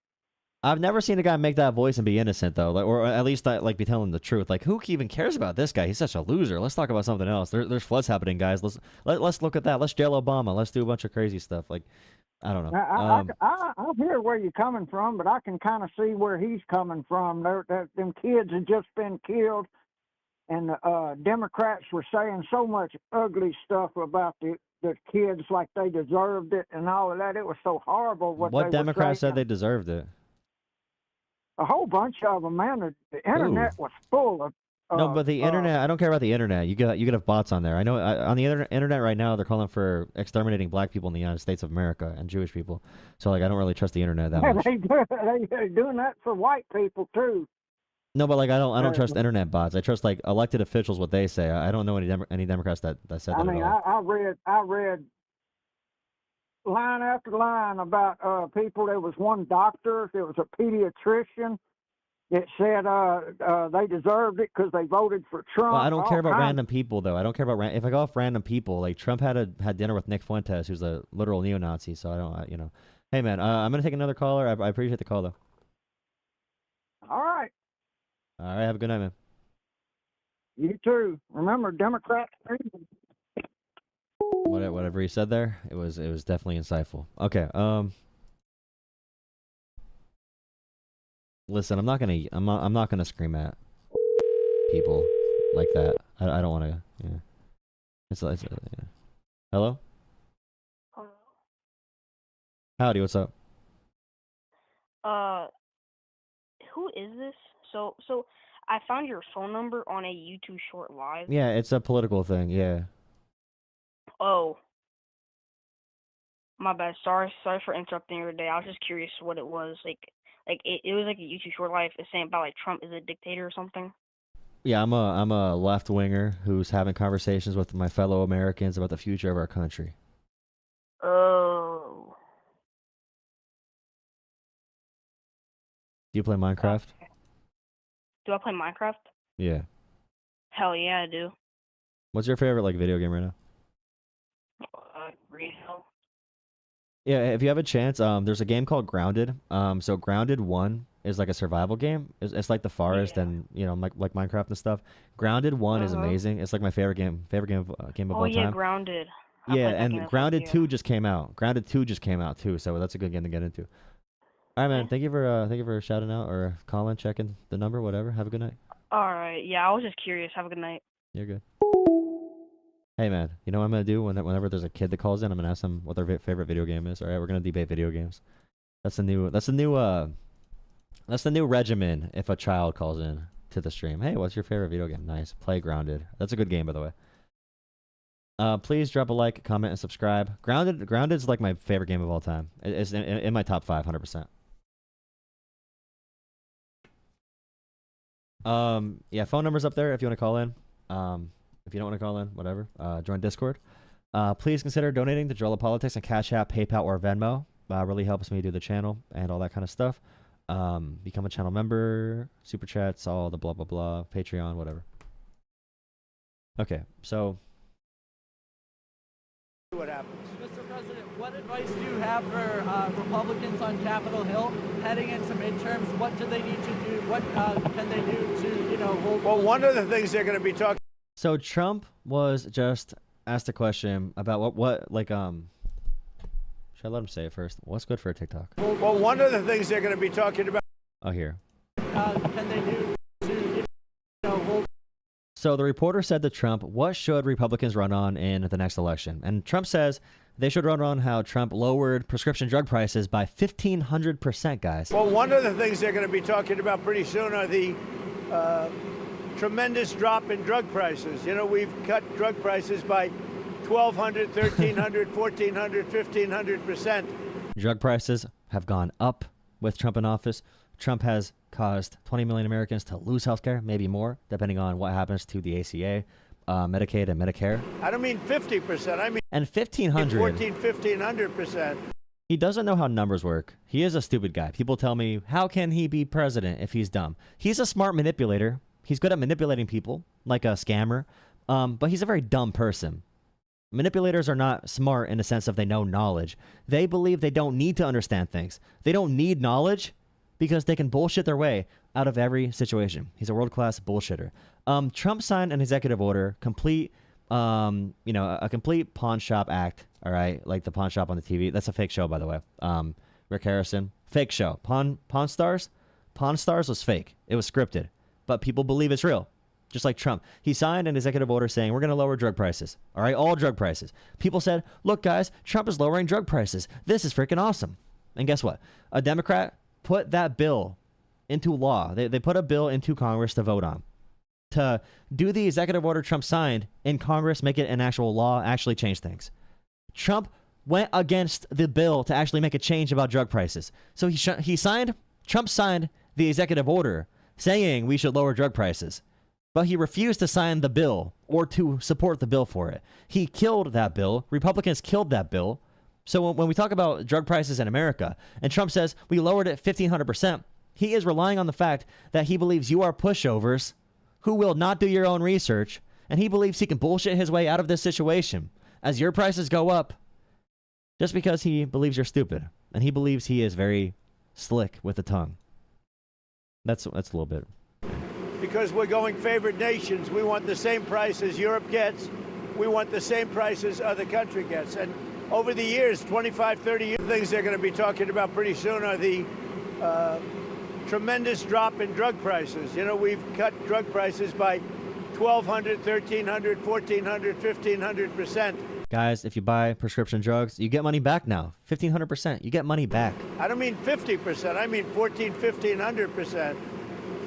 I've never seen a guy make that voice and be innocent though, or at least like be telling the truth. Like, who even cares about this guy? He's such a loser. Let's talk about something else. There's floods happening, guys. Let's look at that. Let's jail Obama. Let's do a bunch of crazy stuff. Like, I don't know. I hear where you're coming from, but I can kind of see where he's coming from. Them kids have just been killed. And the Democrats were saying so much ugly stuff about the kids, like they deserved it and all of that. It was so horrible. What Democrats said they deserved it? A whole bunch of them, man. The internet was full of. No, but the internet. I don't care about the internet. You could have bots on there. I know on the internet right now they're calling for exterminating black people in the United States of America and Jewish people. So like I don't really trust the internet that much. They're doing that for white people too. No, but like I don't trust internet bots. I trust like elected officials what they say. I don't know any Democrats that said that. I mean, at all. I read line after line about people. There was one doctor. There was a pediatrician that said they deserved it because they voted for Trump. Well, I don't care about random people though. I don't care about if I go off random people. Like Trump had dinner with Nick Fuentes, who's a literal neo-Nazi. So I don't. Hey man, I'm gonna take another caller. I appreciate the call though. All right. All right, have a good night, man. You too. Remember, Democrats. Whatever he said there, it was definitely insightful. Okay, listen, I'm not gonna scream at people like that. I don't want to. Yeah. Yeah. Hello. Howdy, what's up? Who is this? So I found your phone number on a YouTube short live. Yeah, it's a political thing. Yeah. Oh. My bad. Sorry for interrupting your day. I was just curious what it was. Like it was like a YouTube short live. It's saying about like Trump is a dictator or something. Yeah, I'm a left winger who's having conversations with my fellow Americans about the future of our country. Oh. Do you play Minecraft? Okay. Do I play Minecraft? Yeah. Hell yeah, I do. What's your favorite like video game right now? Green Yeah, if you have a chance, there's a game called Grounded. So Grounded 1 is like a survival game. It's like The Forest and you know like Minecraft and stuff. Grounded 1 is amazing. It's like my favorite game of all time. Grounded. Yeah, and Grounded 2 just came out. Grounded 2 just came out too, so that's a good game to get into. All right, man. Thank you for shouting out or calling, checking the number, whatever. Have a good night. All right. Yeah, I was just curious. Have a good night. You're good. Hey, man. You know what I'm gonna do whenever there's a kid that calls in? I'm gonna ask them what their favorite video game is. All right, we're gonna debate video games. That's the new regimen. If a child calls in to the stream, hey, what's your favorite video game? Nice. Play Grounded. That's a good game, by the way. Please drop a like, comment, and subscribe. Grounded's like my favorite game of all time. It's in my top 5, 100%. Yeah, phone number's up there if you want to call in. If you don't want to call in, whatever. Join Discord. Please consider donating to Jolla Politics on Cash App, PayPal, or Venmo. Really helps me do the channel and all that kind of stuff. Become a channel member, super chats, all the blah blah blah, Patreon, whatever. Okay, so What happens? Mr. President, what advice do you have for Republicans on Capitol Hill heading into midterms? What do they need to do? What can they do to, you know, hold? Well, one of the things they're going to be talking. So Trump was just asked a question about what like should I let him say it first? What's good for a TikTok? Well, one of the things they're going to be talking about. Oh, here. Can they do to, you know, hold? So the reporter said to Trump, what should Republicans run on in the next election? And Trump says they should run on how Trump lowered prescription drug prices by 1,500%, guys. Well, one of the things they're going to be talking about pretty soon are the tremendous drop in drug prices. You know, we've cut drug prices by 1,200, 1,300, 1,400, 1,500%. Drug prices have gone up with Trump in office. Trump has caused 20 million Americans to lose health care, maybe more, depending on what happens to the ACA, Medicaid, and Medicare. I don't mean 50%. I mean and 1,500. 1,500%. He doesn't know how numbers work. He is a stupid guy. People tell me, how can he be president if he's dumb? He's a smart manipulator. He's good at manipulating people, like a scammer, but he's a very dumb person. Manipulators are not smart in the sense of they know knowledge. They believe they don't need to understand things. They don't need knowledge because they can bullshit their way out of every situation. He's a world-class bullshitter. Trump signed an executive order, complete, a complete pawn shop act, all right? Like the pawn shop on the TV. That's a fake show, by the way. Rick Harrison, fake show. Pawn Stars was fake. It was scripted, but people believe it's real. Just like Trump. He signed an executive order saying, we're going to lower drug prices. All right, all drug prices. People said, look, guys, Trump is lowering drug prices. This is freaking awesome. And guess what? A Democrat put that bill into law. They put a bill into Congress to vote on. To do the executive order Trump signed in Congress, make it an actual law, actually change things. Trump went against the bill to actually make a change about drug prices. So Trump signed the executive order saying we should lower drug prices. But he refused to sign the bill or to support the bill for it. He killed that bill. Republicans killed that bill. So when we talk about drug prices in America, and Trump says we lowered it 1,500%, he is relying on the fact that he believes you are pushovers who will not do your own research, and he believes he can bullshit his way out of this situation as your prices go up just because he believes you're stupid, and he believes he is very slick with the tongue. That's a little bit. Because we're going favored nations. We want the same prices Europe gets. We want the same prices other country gets. And over the years, 25, 30 years, things they're going to be talking about pretty soon are the tremendous drop in drug prices. You know, we've cut drug prices by 1,200, 1,300, 1,400, 1,500%. Guys, if you buy prescription drugs, you get money back now. 1,500%. You get money back. I don't mean 50%. I mean 1,400, 1,500%.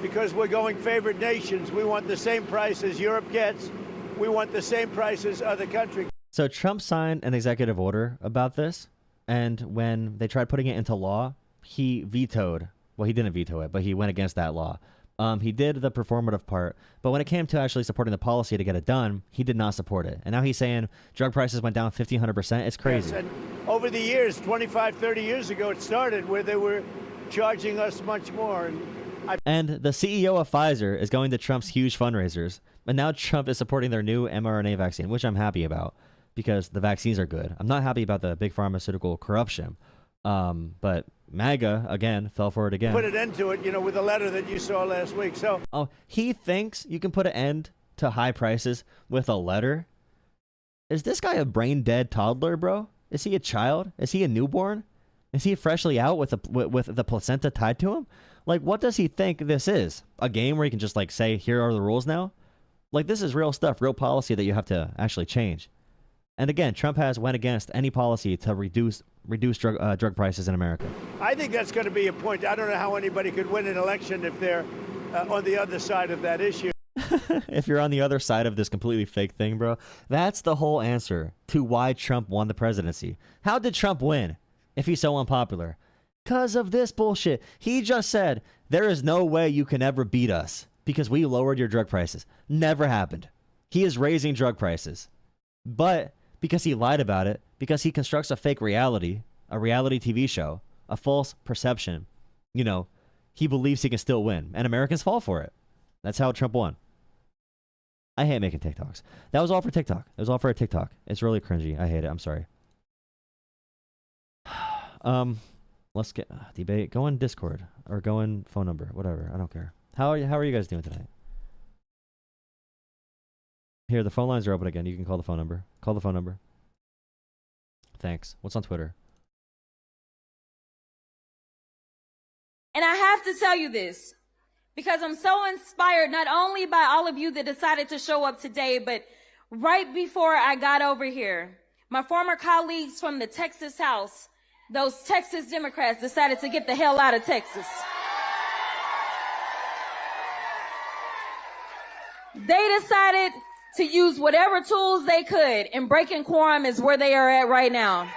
Because we're going favored nations. We want the same prices Europe gets. We want the same prices other countries. So Trump signed an executive order about this, and when they tried putting it into law, he vetoed. Well, he didn't veto it, but he went against that law. He did the performative part, but when it came to actually supporting the policy to get it done, he did not support it. And now he's saying drug prices went down 1,500%. It's crazy. Yes, and over the years, 25, 30 years ago, it started where they were charging us much more. And the CEO of Pfizer is going to Trump's huge fundraisers. And now Trump is supporting their new mRNA vaccine, which I'm happy about because the vaccines are good. I'm not happy about the big pharmaceutical corruption. But MAGA, again, fell for it again. Put an end to it, with the letter that you saw last week. So, oh, he thinks you can put an end to high prices with a letter? Is this guy a brain-dead toddler, bro? Is he a child? Is he a newborn? Is he freshly out with the placenta tied to him? Like, what does he think this is? A game where he can just, like, say, here are the rules now? Like, this is real stuff, real policy that you have to actually change. And again, Trump has went against any policy to reduce drug prices in America. I think that's going to be a point. I don't know how anybody could win an election if they're on the other side of that issue. If you're on the other side of this completely fake thing, bro, that's the whole answer to why Trump won the presidency. How did Trump win if he's so unpopular? Because of this bullshit. He just said, there is no way you can ever beat us because we lowered your drug prices. Never happened. He is raising drug prices. But because he lied about it, because he constructs a fake reality, a reality TV show, a false perception, he believes he can still win. And Americans fall for it. That's how Trump won. I hate making TikToks. That was all for TikTok. It was all for a TikTok. It's really cringy. I hate it. I'm sorry. Let's get debate. Go in Discord or go in phone number. Whatever. I don't care. How are you guys doing tonight? Here, the phone lines are open again. You can call the phone number. Call the phone number. Thanks. What's on Twitter? And I have to tell you this because I'm so inspired not only by all of you that decided to show up today, but right before I got over here, my former colleagues from the Texas House, those Texas Democrats, decided to get the hell out of Texas. They decided to use whatever tools they could, and breaking quorum is where they are at right now.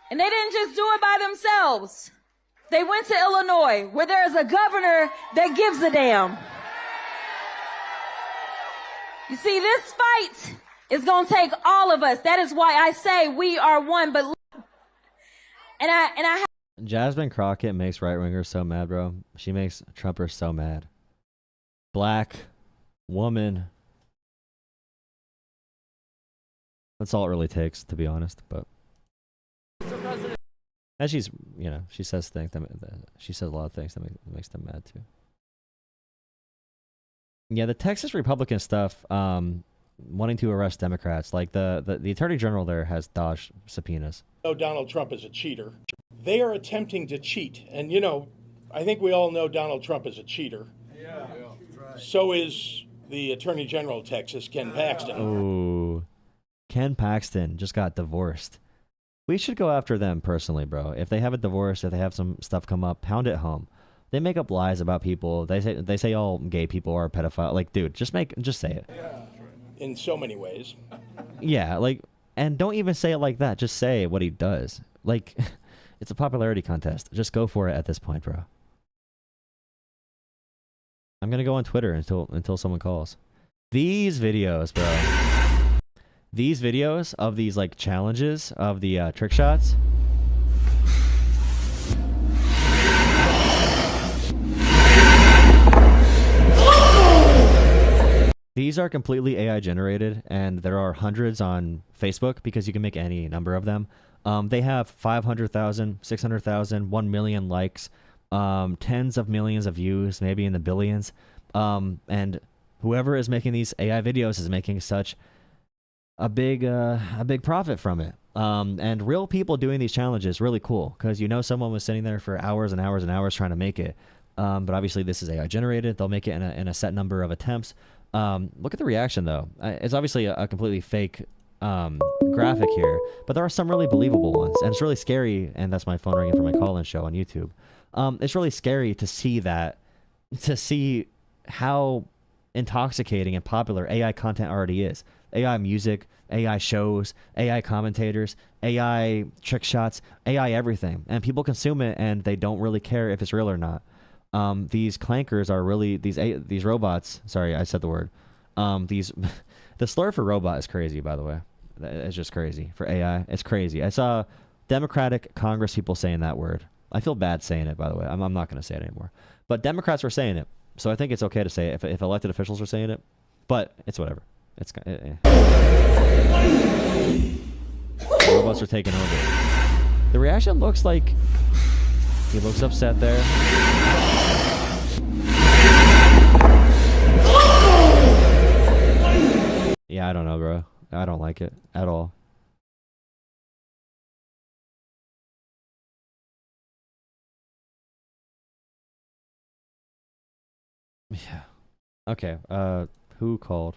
And they didn't just do it by themselves. They went to Illinois, where there is a governor that gives a damn. You see, this fight is going to take all of us. That is why I say we are one. But Jasmine Crockett makes right-wingers so mad, bro. She makes Trumpers so mad. Black woman. That's all it really takes, to be honest. But and she's, she says things that she says a lot of things that makes them mad too. Yeah, the Texas Republican stuff, wanting to arrest Democrats, like the Attorney General there has dodged subpoenas. Donald Trump is a cheater. They are attempting to cheat, and I think we all know Donald Trump is a cheater. Yeah. So is the Attorney General of Texas, Ken Paxton. Ooh, Ken Paxton just got divorced. We should go after them personally, bro. If they have a divorce, if they have some stuff come up, pound it home. They make up lies about people. They say all gay people are pedophile. Like, dude, just say it. Yeah. In so many ways. Yeah, and don't even say it like that. Just say what he does. Like, it's a popularity contest. Just go for it at this point, bro. I'm gonna go on Twitter until someone calls. These videos, bro. These videos of these challenges of the trick shots. These are completely AI generated, and there are hundreds on Facebook because you can make any number of them. They have 500,000, 600,000, 1 million likes, tens of millions of views, maybe in the billions. And whoever is making these AI videos is making such a big profit from it. And real people doing these challenges, really cool, because someone was sitting there for hours and hours and hours trying to make it. But obviously this is AI generated. They'll make it in a set number of attempts. Look at the reaction, though. It's obviously a completely fake graphic here, but there are some really believable ones, and it's really scary. And that's my phone ringing for my call-in show on YouTube. It's really scary to see how intoxicating and popular AI content already is. AI music, AI shows, AI commentators, AI trick shots, AI everything, and people consume it, and they don't really care if it's real or not. These clankers are really these robots. Sorry, I said the word. The slur for robot is crazy, by the way. It's just crazy for AI. It's crazy. I saw Democratic Congress people saying that word. I feel bad saying it, by the way. I'm not going to say it anymore. But Democrats were saying it, so I think it's okay to say it if elected officials are saying it. But it's whatever. Robots are taking over. The reaction looks like he looks upset there. Yeah, I don't know, bro. I don't like it at all. Yeah. Okay. Who called?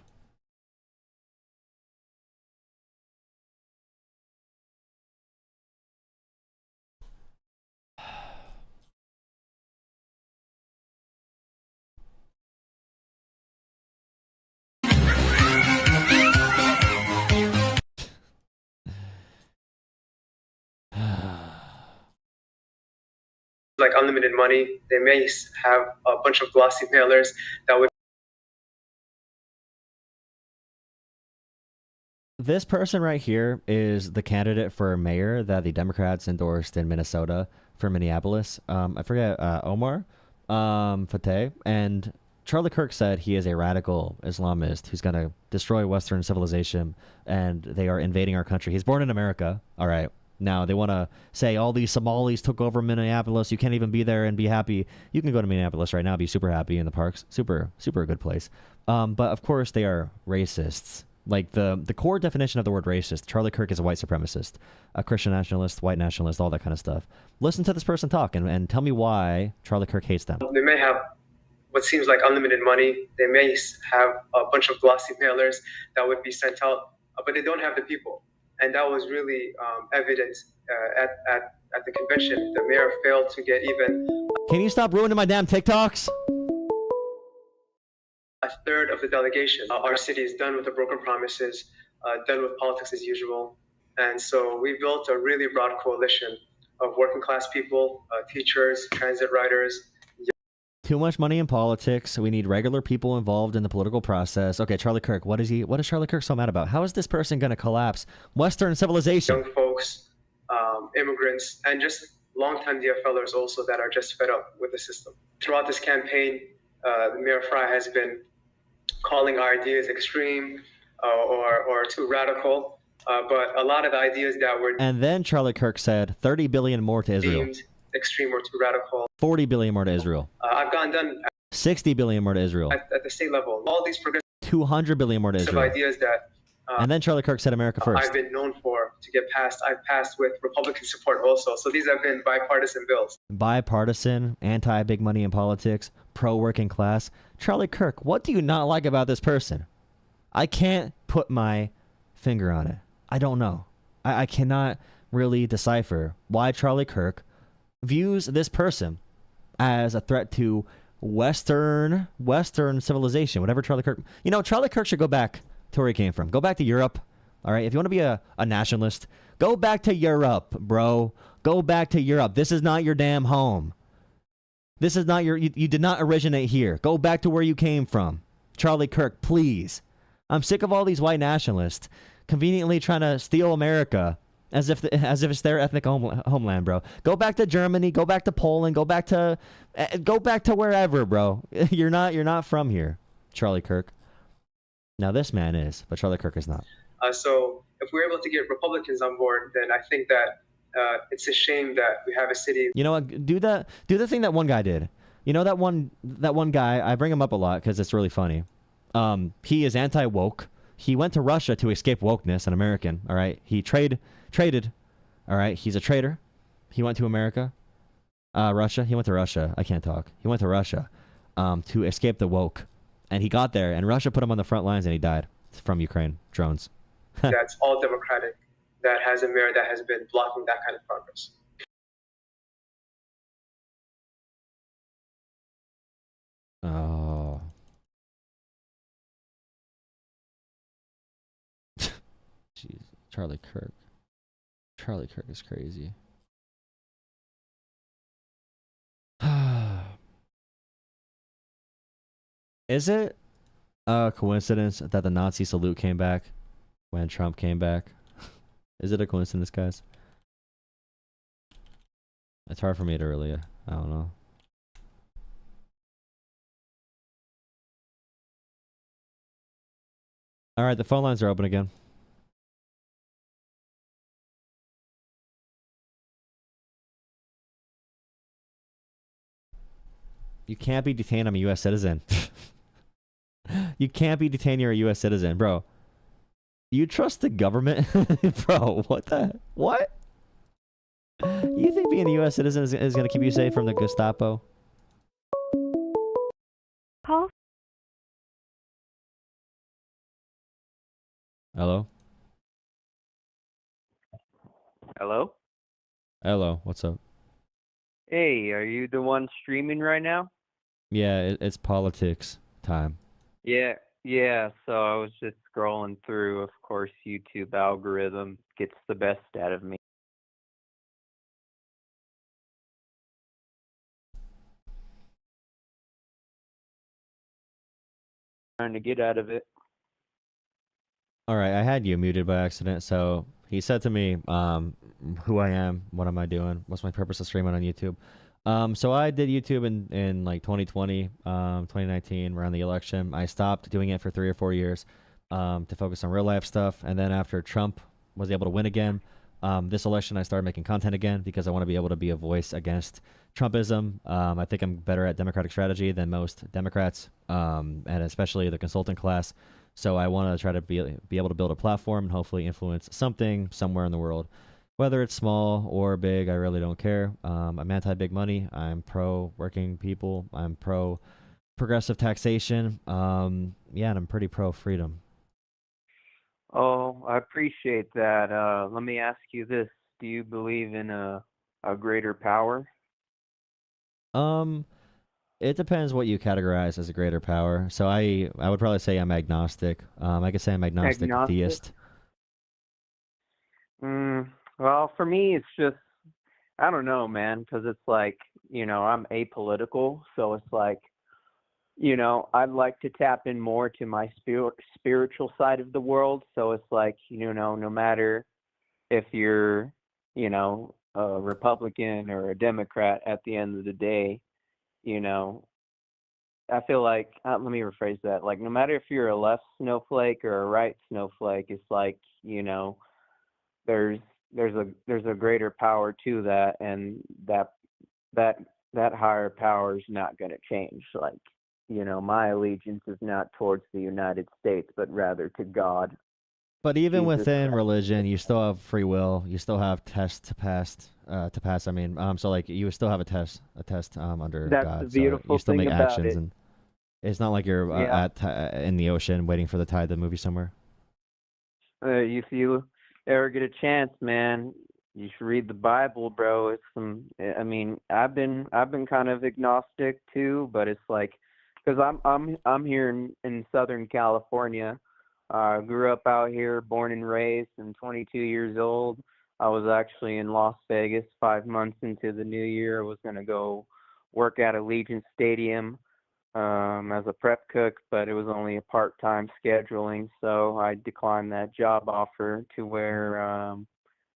Like unlimited money. They may have a bunch of glossy mailers that would. This person right here is the candidate for mayor that the Democrats endorsed in Minnesota for Minneapolis. I forget, Omar Fateh. And Charlie Kirk said he is a radical Islamist who's going to destroy Western civilization and they are invading our country. He's born in America. All right. Now, they want to say all these Somalis took over Minneapolis. You can't even be there and be happy. You can go to Minneapolis right now, be super happy in the parks. Super, super good place. But, of course, they are racists. Like, the core definition of the word racist, Charlie Kirk is a white supremacist, a Christian nationalist, white nationalist, all that kind of stuff. Listen to this person talk and tell me why Charlie Kirk hates them. They may have what seems like unlimited money. They may have a bunch of glossy mailers that would be sent out, but they don't have the people. And that was really evident at the convention. The mayor failed to get even. Can you stop ruining my damn TikToks? A third of the delegation. Our city is done with the broken promises, done with politics as usual. And so we built a really broad coalition of working class people, teachers, transit riders. Too much money in politics. We need regular people involved in the political process. Okay, Charlie Kirk, what is Charlie Kirk so mad about? How is this person going to collapse Western civilization? Young folks, immigrants, and just longtime DFLers also that are just fed up with the system. Throughout this campaign, Mayor Fry has been calling our ideas extreme or too radical, but a lot of the ideas that were And then Charlie Kirk said 30 billion more to Israel. deemed extreme or too radical. 40 billion more to Israel. I've gotten done 60 billion more to Israel. at the state level. All these progressive 200 billion more to Israel. ideas that And then Charlie Kirk said America first. I've been known for to get passed. I've passed with Republican support also. So these have been bipartisan bills. Bipartisan, anti-big money in politics, pro-working class. Charlie Kirk, what do you not like about this person? I can't put my finger on it. I don't know. I cannot really decipher why Charlie Kirk views this person as a threat to Western civilization. Whatever Charlie Kirk... You know, Charlie Kirk should go back to where he came from. Go back to Europe. All right? If you want to be a nationalist, go back to Europe, bro. Go back to Europe. This is not your damn home. This is not your... You did not originate here. Go back to where you came from. Charlie Kirk, please. I'm sick of all these white nationalists conveniently trying to steal America as if it's their ethnic homeland, bro. Go back to Germany. Go back to Poland. Go back to wherever, bro. You're not from here, Charlie Kirk. Now this man is, but Charlie Kirk is not. So if we're able to get Republicans on board, then I think that it's a shame that we have a city. You know what? Do the thing that one guy did. You know that one guy. I bring him up a lot because it's really funny. He is anti-woke. He went to Russia to escape wokeness, an American. All right. He traded. All right. He's a traitor. He went to America. Russia. He went to Russia. I can't talk. He went to Russia to escape the woke. And he got there, and Russia put him on the front lines, and he died from Ukraine drones. That's all Democratic, that has a mayor that has been blocking that kind of progress. Oh. Jeez, Charlie Kirk. Charlie Kirk is crazy. Is it a coincidence that the Nazi salute came back when Trump came back? Is it a coincidence, guys? It's hard for me to really, I don't know. All right, the phone lines are open again. You can't be detained. I'm a U.S. citizen. You can't be detained. You're a U.S. citizen, bro. You trust the government, bro? What? You think being a U.S. citizen is going to keep you safe from the Gestapo? Call. Hello? Hello? Hello, what's up? Hey, are you the one streaming right now? Yeah, it's politics time. Yeah, so I was just scrolling through. Of course, YouTube algorithm gets the best out of me. Trying to get out of it. All right, I had you muted by accident. So he said to me, who I am, what am I doing, what's my purpose of streaming on YouTube. So I did YouTube in like 2020, 2019, around the election. I stopped doing it for 3 or 4 years to focus on real life stuff. And then after Trump was able to win again, this election I started making content again because I want to be able to be a voice against Trumpism. I think I'm better at democratic strategy than most Democrats, and especially the consultant class. So I want to try to be able to build a platform and hopefully influence something somewhere in the world. Whether it's small or big, I really don't care. I'm anti-big money. I'm pro-working people. I'm pro-progressive taxation. Yeah, and I'm pretty pro-freedom. Oh, I appreciate that. Let me ask you this. Do you believe in a greater power? It depends what you categorize as a greater power. So I would probably say I'm agnostic. I could say I'm agnostic theist. Well, for me, it's just, I don't know, man, because it's like, I'm apolitical. So it's like, I'd like to tap in more to my spiritual side of the world. So it's like, no matter if you're, a Republican or a Democrat, at the end of the day, I feel like, let me rephrase that. Like, no matter if you're a left snowflake or a right snowflake, it's like, there's a greater power to that, and that higher power is not going to change. Like, my allegiance is not towards the United States, but rather to God. But even Jesus within Christ. religion, you still have free will. You still have tests to pass. I mean, so like you still have a test under That's God. the beautiful so you still thing make about actions, it. and it's not like you're Yeah. in the ocean waiting for the tide to move you somewhere. If you ever get a chance, man, you should read the Bible, bro. I mean, I've been kind of agnostic too, but it's like, because I'm here in Southern California. I grew up out here, born and raised, and 22 years old. I was actually in Las Vegas 5 months into the new year. I was going to go work at Allegiant Stadium as a prep cook, but it was only a part-time scheduling, so I declined that job offer to where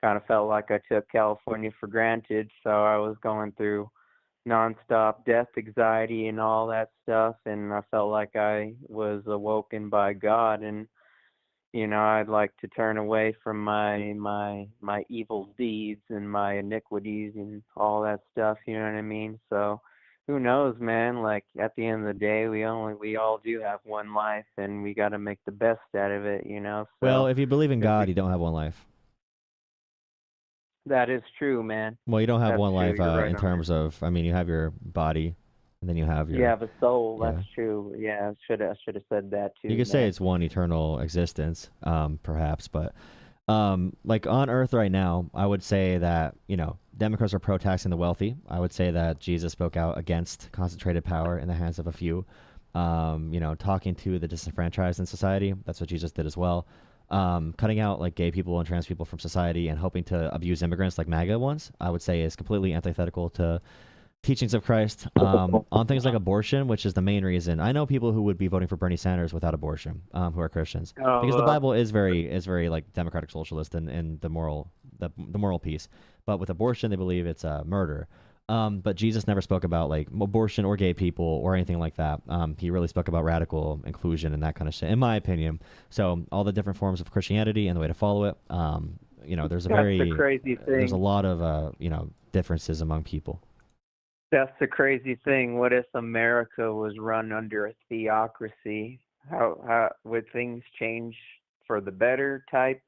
kind of felt like I took California for granted. So I was going through nonstop death anxiety and all that stuff, and I felt like I was awoken by God, and I'd like to turn away from my evil deeds and my iniquities and all that stuff, you know what I mean? So who knows, man? Like, at the end of the day, we all do have one life, and we got to make the best out of it, So Well, if you believe in God, you don't have one life. that is true, man. Well, you don't have That's one true. life You're right in on terms of. I mean, you have your body, and then you have your. You have a soul. Yeah. That's true. Yeah, I should have said that too. You could say man. it's one eternal existence, perhaps, but like on Earth right now, I would say that Democrats are pro-taxing the wealthy. I would say that Jesus spoke out against concentrated power in the hands of a few. Talking to the disenfranchised in society. That's what Jesus did as well. Cutting out like gay people and trans people from society and hoping to abuse immigrants like MAGA wants, I would say is completely antithetical to teachings of Christ. On things like abortion, which is the main reason. I know people who would be voting for Bernie Sanders without abortion, who are Christians, because the Bible is very like democratic socialist in the moral piece. But with abortion, they believe it's murder. But Jesus never spoke about like abortion or gay people or anything like that. He really spoke about radical inclusion and that kind of shit, in my opinion. So all the different forms of Christianity and the way to follow it, there's That's the crazy thing. there's a lot of differences among people. That's the crazy thing. What if America was run under a theocracy? How would things change for the better type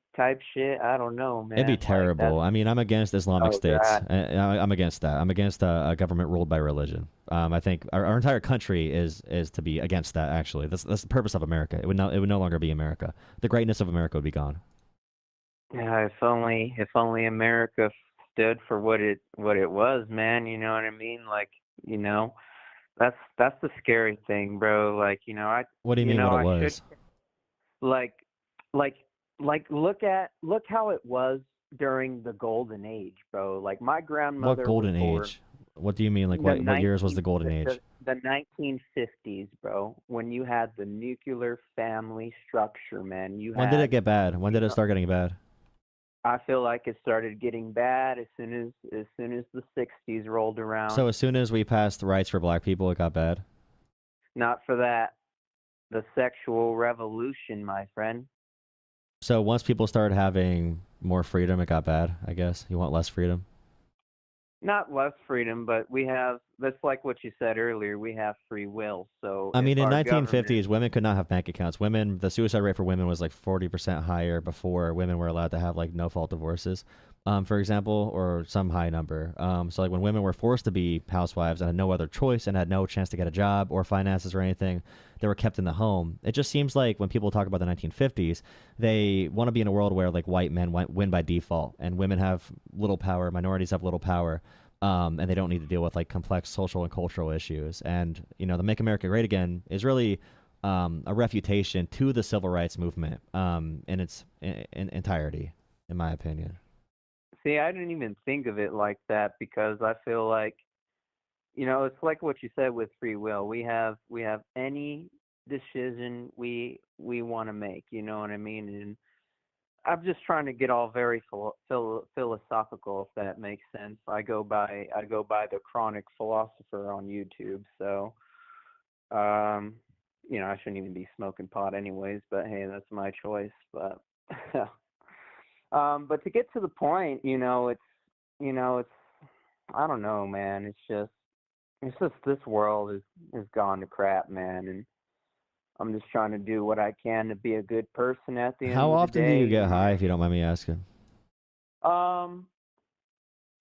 shit? I don't know, man. It'd be Like, terrible. I mean, I'm against Islamic Oh, states. God. I'm against that. I'm against a government ruled by religion. I think our entire country is to be against that. Actually, that's the purpose of America. It would no longer be America. The greatness of America would be gone. Yeah, if only America stood for what it was, man. You know what I mean? Like, that's the scary thing, bro. Like, What do you mean what it I was? should, like look how it was during the golden age, bro. Like my grandmother. What golden was born age? What do you mean? Like the what years was the golden age? The 1950s, bro. When you had the nuclear family structure, man. When did it get bad? When did it start getting bad? I feel like it started getting bad as soon as the 60s rolled around. So as soon as we passed the rights for black people, it got bad? Not for that. The sexual revolution, my friend. So once people started having more freedom, it got bad, I guess. You want less freedom? Not less freedom, but that's like what you said earlier, we have free will. So I mean, in our 1950s, women could not have bank accounts. The suicide rate for women was like 40% higher before women were allowed to have like no-fault divorces, for example, or some high number. So like when women were forced to be housewives and had no other choice and had no chance to get a job or finances or anything, they were kept in the home. It just seems like when people talk about the 1950s, they want to be in a world where like white men win by default and women have little power, minorities have little power. And they don't need to deal with like complex social and cultural issues. And the Make America Great Again is really a refutation to the civil rights movement in its entirety, in my opinion. See, I didn't even think of it like that because I feel like, it's like what you said with free will. We have any decision we want to make. You know what I mean? And I'm just trying to get all very philosophical, if that makes sense. I go by the Chronic Philosopher on YouTube. So, I shouldn't even be smoking pot anyways. But hey, that's my choice. But, but to get to the point, it's I don't know, man. It's just this world is gone to crap, man, and I'm just trying to do what I can to be a good person at the end How of the often day. do you get high, if you don't mind me asking?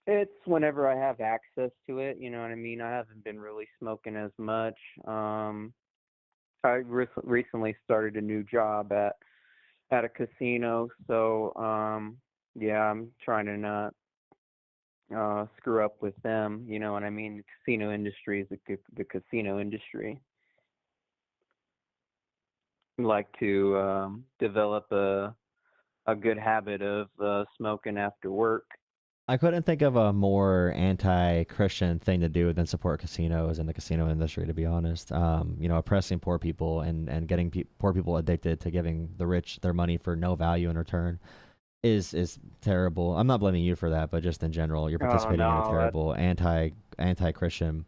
It's whenever I have access to it. You know what I mean? I haven't been really smoking as much. I recently started a new job at a casino, so yeah, I'm trying to not screw up with them. You know what I mean? The casino industry is the casino industry. Like to develop a good habit of smoking after work. I couldn't think of a more anti-Christian thing to do than support casinos and the casino industry, to be honest. Oppressing poor people and getting poor people addicted to giving the rich their money for no value in return is terrible. I'm not blaming you for that, but just in general, you're participating in a terrible anti-Christian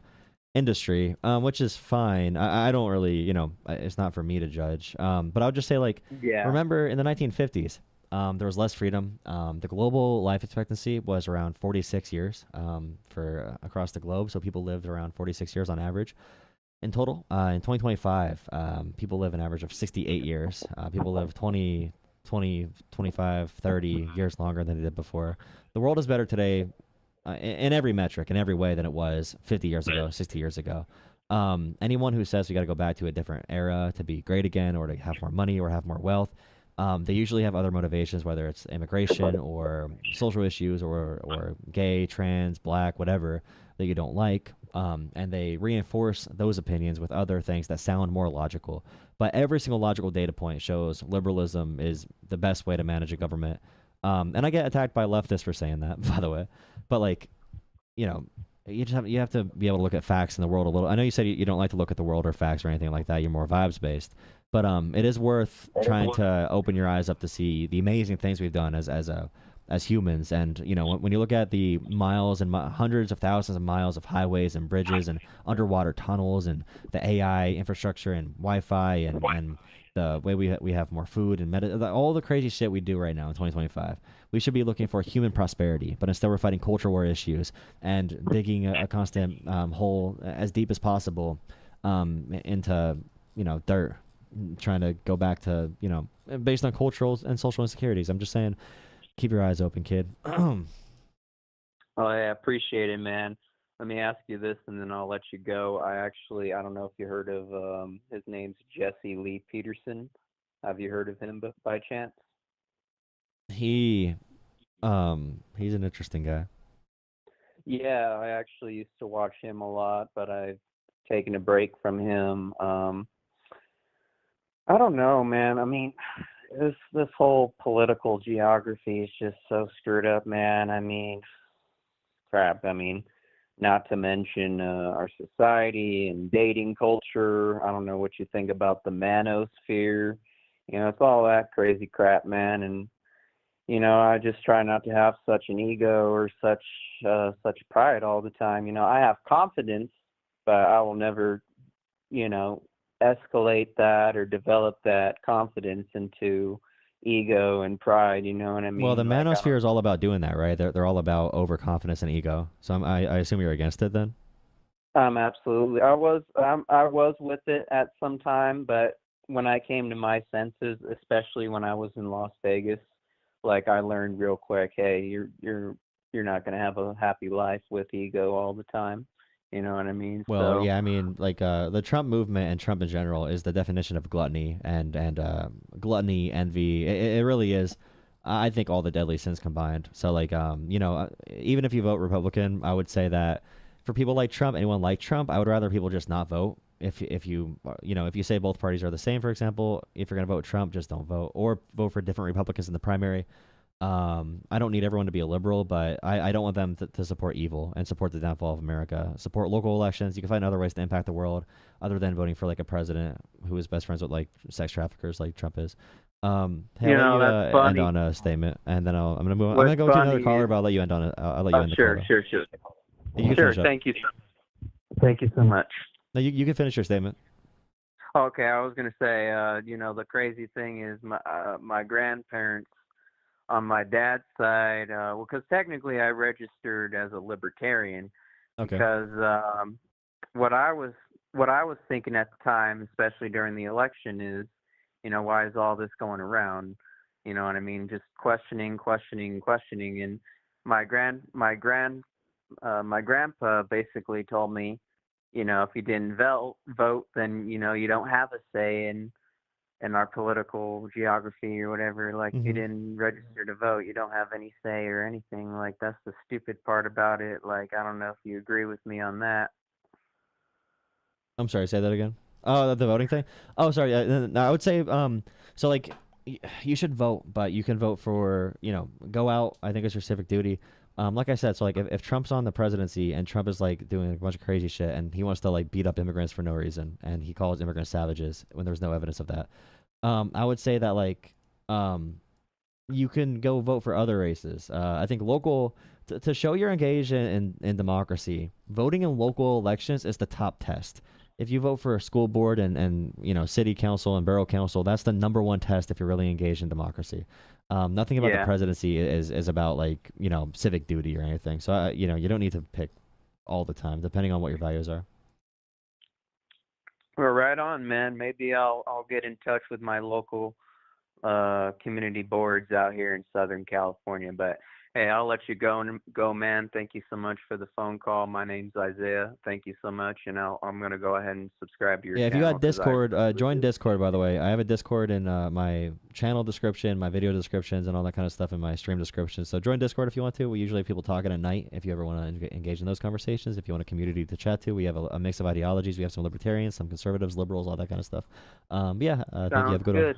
industry, which is fine. I don't really, it's not for me to judge. But I would just say, remember in the 1950s, there was less freedom. The global life expectancy was around 46 years for across the globe. So people lived around 46 years on average in total. In 2025, people live an average of 68 years. People live 20, 25, 30 years longer than they did before. The world is better today in every metric, in every way than it was 50 years ago, 60 years ago. Anyone who says we got to go back to a different era to be great again or to have more money or have more wealth, they usually have other motivations, whether it's immigration or social issues or gay, trans, black, whatever that you don't like. And they reinforce those opinions with other things that sound more logical. But every single logical data point shows liberalism is the best way to manage a government. And I get attacked by leftists for saying that, by the way. But you have to be able to look at facts in the world a little. I know you said you don't like to look at the world or facts or anything like that. You're more vibes based. But it is worth trying to open your eyes up to see the amazing things we've done as a as humans. And when you look at the miles and hundreds of thousands of miles of highways and bridges and underwater tunnels and the AI infrastructure and Wi-Fi and the way we have more food and all the crazy shit we do right now in 2025, we should be looking for human prosperity. But instead, we're fighting culture war issues and digging a constant hole as deep as possible into dirt, trying to go back to based on cultural and social insecurities. I'm just saying, keep your eyes open, kid. Oh, I appreciate it, man. Let me ask you this, and then I'll let you go. I don't know if you heard of his name's Jesse Lee Peterson. Have you heard of him by chance? He's an interesting guy. Yeah, I actually used to watch him a lot, but I've taken a break from him. I don't know, man. I mean, this whole political geography is just so screwed up, man. I mean, crap. I mean, not to mention our society and dating culture. I don't know what you think about the manosphere. It's all that crazy crap, man. And I just try not to have such an ego or such pride all the time. I have confidence, but I will never, escalate that or develop that confidence into ego and pride. You know what I mean? Well, the manosphere is all about doing that, right? They're all about overconfidence and ego. So I assume you're against it then? Absolutely. I was with it at some time, but when I came to my senses, especially when I was in Las Vegas, like I learned real quick, hey, you're not gonna have a happy life with ego all the time. You know what I mean? Well, So, yeah, I mean, like the Trump movement and Trump in general is the definition of gluttony and gluttony, envy. It really is. I think all the deadly sins combined. So like, even if you vote Republican, I would say that for people like Trump, anyone like Trump, I would rather people just not vote. If you say both parties are the same, for example, if you're gonna vote Trump, just don't vote, or vote for different Republicans in the primary. I don't need everyone to be a liberal, but I don't want them to support evil and support the downfall of America. Support local elections. You can find other ways to impact the world other than voting for like a president who is best friends with like sex traffickers like Trump is. Hey, I'll let you that's funny. end on a statement, and then I'm gonna move. I'm gonna go to another caller, but I'll let you end on it. I'll let you end the sure, call. sure. You can Sure, finish up. Thank you so much. No, you can finish your statement. Okay, I was gonna say, the crazy thing is my grandparents on my dad's side, because technically I registered as a libertarian, Okay. because what I was thinking at the time, especially during the election, is, why is all this going around? You know what I mean? Just questioning, and my grandpa basically told me, if you didn't vote, then you don't have a say in our political geography or whatever. Like, if you didn't register to vote, you don't have any say or anything. Like, that's the stupid part about it. Like, I don't know if you agree with me on that. I'm sorry, say that again. Oh, the voting thing? Oh, sorry. I would say, so like, you should vote, but you can vote for, go out. I think it's your civic duty. Like I said, so like if Trump's on the presidency and Trump is like doing a bunch of crazy shit and he wants to like beat up immigrants for no reason and he calls immigrants savages when there's no evidence of that, I would say that like, you can go vote for other races. I think local, to show you're engaged in democracy, voting in local elections is the top test. If you vote for a school board and city council and borough council, that's the number one test if you're really engaged in democracy. Nothing about the presidency is about like, civic duty or anything. So, you don't need to pick all the time, depending on what your values are. Well, right on, man. Maybe I'll get in touch with my local community boards out here in Southern California. But hey, I'll let you go, man. Thank you so much for the phone call. My name's Isaiah. Thank you so much, and I'm gonna go ahead and subscribe to your channel. Yeah, if you got Discord, join Discord, by the way. I have a Discord in my channel description, my video descriptions, and all that kind of stuff in my stream description. So join Discord if you want to. We usually have people talking at night if you ever want to engage in those conversations. If you want a community to chat to, we have a mix of ideologies. We have some libertarians, some conservatives, liberals, all that kind of stuff. Thank you. Have a good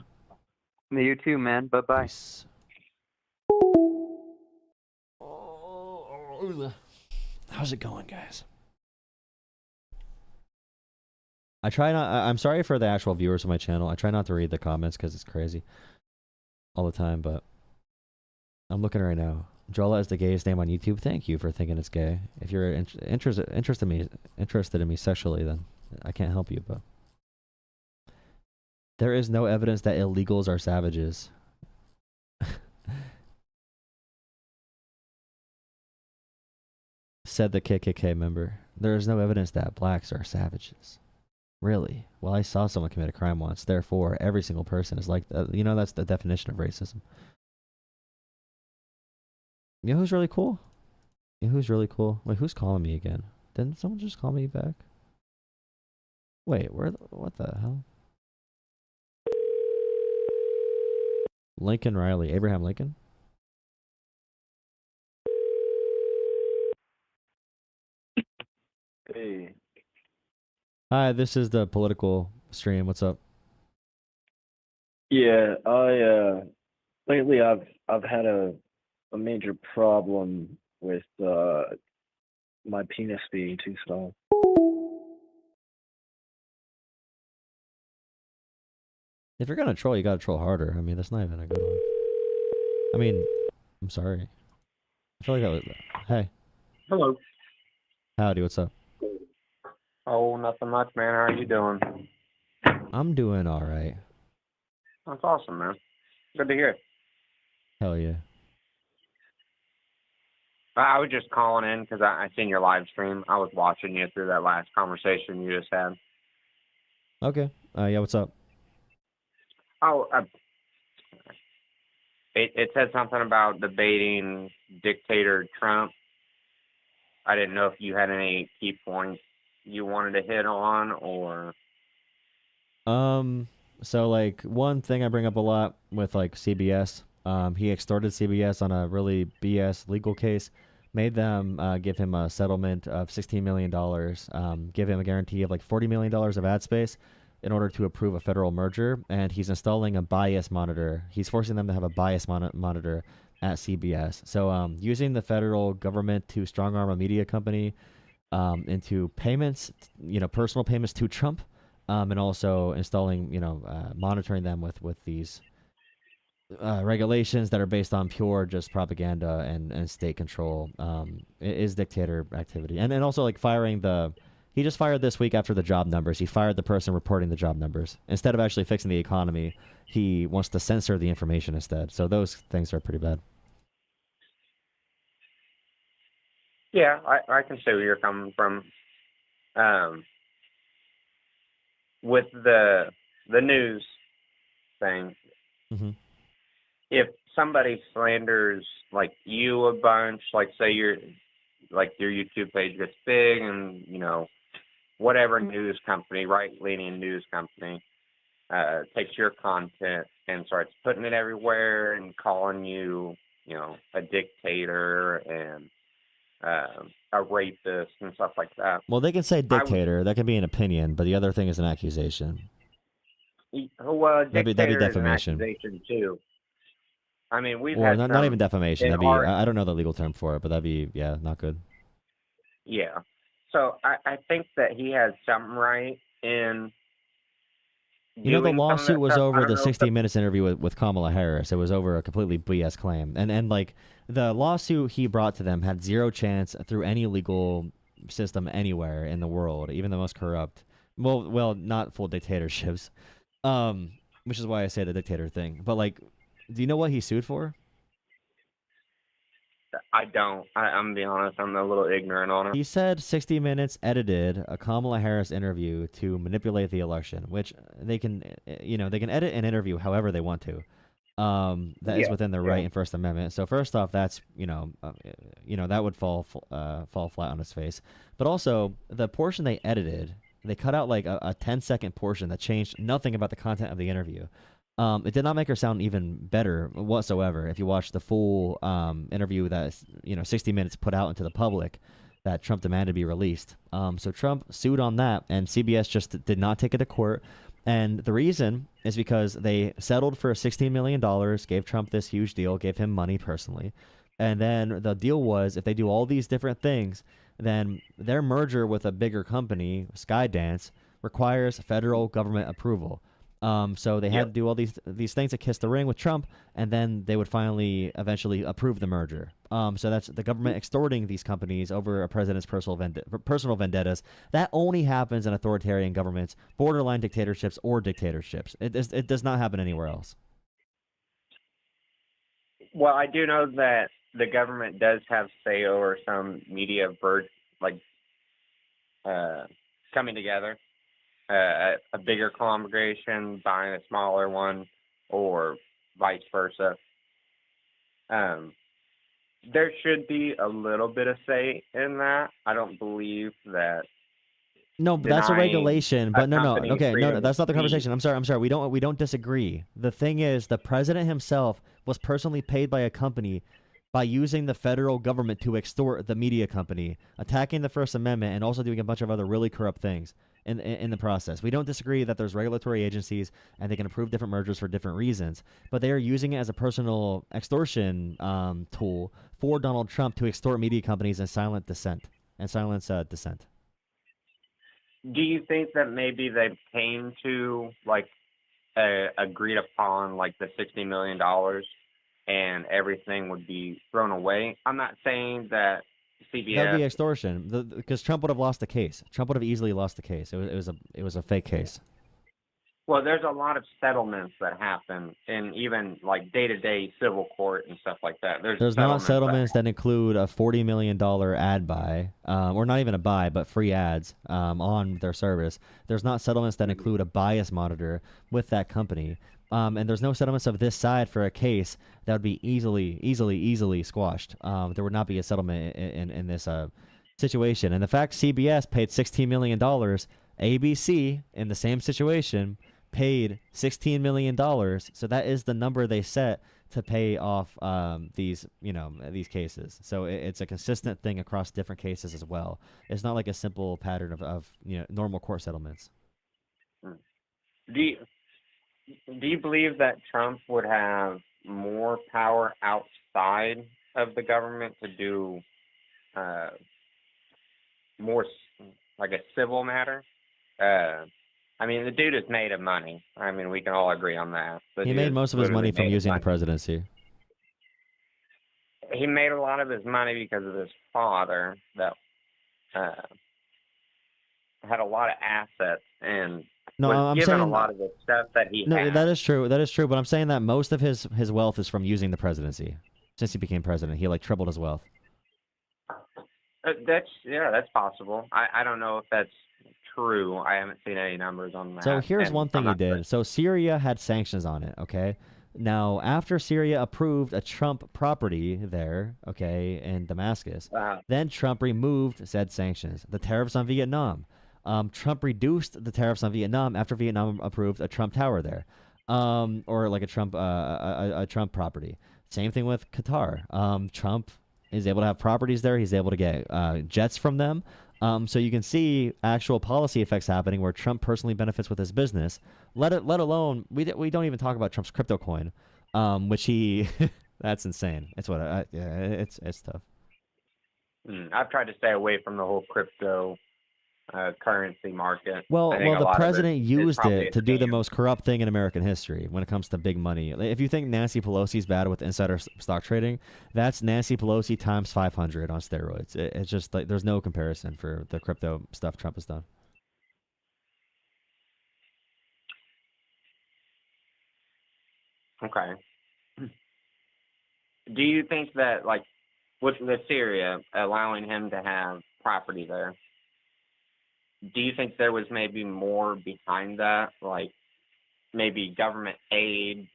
one. You too, man. Bye-bye. Peace. How's it going, guys? I'm sorry for the actual viewers of my channel. I try not to read the comments because it's crazy all the time, but I'm looking right now. Jola is the gayest name on YouTube. Thank you for thinking it's gay. If you're interested in me sexually, then I can't help you. But there is no evidence that illegals are savages. Said the KKK member. There is no evidence that blacks are savages. Really? Well, I saw someone commit a crime once. Therefore, every single person is like, you know, that's the definition of racism. You know who's really cool? You know who's really cool? Wait, who's calling me again? Didn't someone just call me back? Wait, what the hell? Lincoln Riley. Abraham Lincoln? Hey. Hi, this is the political stream. What's up? Yeah, lately I've had a major problem with my penis being too small. If you're gonna troll, you gotta troll harder. I mean, that's not even a good one. I mean, I'm sorry. I feel like that was... Hey. Hello. Howdy, what's up? Oh, nothing much, man. How are you doing? I'm doing alright. That's awesome, man. Good to hear. Hell yeah. I was just calling in because I seen your live stream. I was watching you through that last conversation you just had. Okay. Yeah, what's up? Oh, it said something about debating dictator Trump. I didn't know if you had any key points you wanted to hit on, or... So, like, one thing I bring up a lot with, like, CBS, he extorted CBS on a really BS legal case, made them give him a settlement of $16 million, give him a guarantee of, like, $40 million of ad space in order to approve a federal merger, and he's installing a bias monitor. He's forcing them to have a bias monitor at CBS. So, using the federal government to strong-arm a media company into payments, you know, personal payments to Trump, and also installing, you know, monitoring them with these regulations that are based on pure just propaganda and state control, is dictator activity. And then also, like, he just fired this week after the job numbers. He fired the person reporting the job numbers. Instead of actually fixing the economy, he wants to censor the information instead. So those things are pretty bad. Yeah, I can see where you're coming from. With the news thing, if somebody slanders, like, you a bunch, like, say your YouTube page gets big and, you know, whatever news company, right-leaning news company, takes your content and starts putting it everywhere and calling you, you know, a dictator and a rapist and stuff like that. Well, they can say dictator. That can be an opinion, but the other thing is an accusation. Well, That'd be defamation. Is an accusation too. I mean, we've Or had not even defamation. That'd be, our... I don't know the legal term for it, but that'd be, yeah, not good. Yeah. So I think that he has something right in... You know, the lawsuit was over the 60 Minutes interview with Kamala Harris. It was over a completely BS claim. And like, the lawsuit he brought to them had zero chance through any legal system anywhere in the world, even the most corrupt. Well, not full dictatorships, which is why I say the dictator thing. But, like, do you know what he sued for? I don't. I'm going to be honest. I'm a little ignorant on it. He said 60 Minutes edited a Kamala Harris interview to manipulate the election, which they can, you know, they can edit an interview however they want to. That is within their right in First Amendment. So first off, that's, you know, that would fall flat on its face. But also, the portion they edited, they cut out like a 10-second portion that changed nothing about the content of the interview. It did not make her sound even better whatsoever. If you watch the full interview that 60 Minutes put out into the public, that Trump demanded be released. So Trump sued on that, and CBS just did not take it to court. And the reason is because they settled for $16 million, gave Trump this huge deal, gave him money personally. And then the deal was, if they do all these different things, then their merger with a bigger company, Skydance, requires federal government approval. So they had to do all these things to kiss the ring with Trump, and then they would eventually approve the merger. So that's the government extorting these companies over a president's personal vendettas. That only happens in authoritarian governments, borderline dictatorships, or dictatorships. It does not happen anywhere else. Well, I do know that the government does have say over some media coming together. A bigger congregation buying a smaller one, or vice versa. There should be a little bit of say in that. I don't believe that. No, but that's a regulation. But no, company okay, no, freedom that's not the of conversation. I'm sorry. We don't disagree. The thing is, the president himself was personally paid by a company by using the federal government to extort the media company, attacking the First Amendment, and also doing a bunch of other really corrupt things in the process. We don't disagree that there's regulatory agencies and they can approve different mergers for different reasons, but they are using it as a personal extortion tool for Donald Trump to extort media companies and silence dissent. Do you think that maybe they came to agreed upon the $60 million and everything would be thrown away? I'm not saying that CBS. That would be extortion, because Trump would have lost the case. Trump would have easily lost the case. It was a fake case. Well, there's a lot of settlements that happen in even day-to-day civil court and stuff like that. There's not settlements that include a $40 million ad buy, or not even a buy, but free ads on their service. There's not settlements that include a bias monitor with that company. And there's no settlements of this side for a case that would be easily squashed. There would not be a settlement in this situation. And the fact CBS paid $16 million, ABC, in the same situation, paid $16 million. So that is the number they set to pay off these cases. So it's a consistent thing across different cases as well. It's not like a simple pattern of normal court settlements. Do you believe that Trump would have more power outside of the government to do more a civil matter? I mean, the dude is made of money. I mean, we can all agree on that. He made most of his money from using the presidency. He made a lot of his money because of his father that had a lot of assets and was given a lot of the stuff that he had. That is true. But I'm saying that most of his wealth is from using the presidency. Since he became president, he tripled his wealth. That's possible. I don't know if that's true. I haven't seen any numbers on that. So here's one thing he did. So Syria had sanctions on it, okay? Now, after Syria approved a Trump property there, okay, in Damascus, then Trump removed said sanctions. The tariffs on Vietnam. Trump reduced the tariffs on Vietnam after Vietnam approved a Trump tower there, or a Trump property. Same thing with Qatar. Trump is able to have properties there. He's able to get jets from them. So you can see actual policy effects happening where Trump personally benefits with his business. Let alone we don't even talk about Trump's crypto coin, which he that's insane. It's it's tough. I've tried to stay away from the whole crypto currency market. Well, the president used it to do the most corrupt thing in American history when it comes to big money. If you think Nancy Pelosi's bad with insider stock trading, that's Nancy Pelosi times 500 on steroids. It's just there's no comparison for the crypto stuff Trump has done. Okay. Do you think that with the Syria allowing him to have property there, do you think there was maybe more behind that, maybe government aid?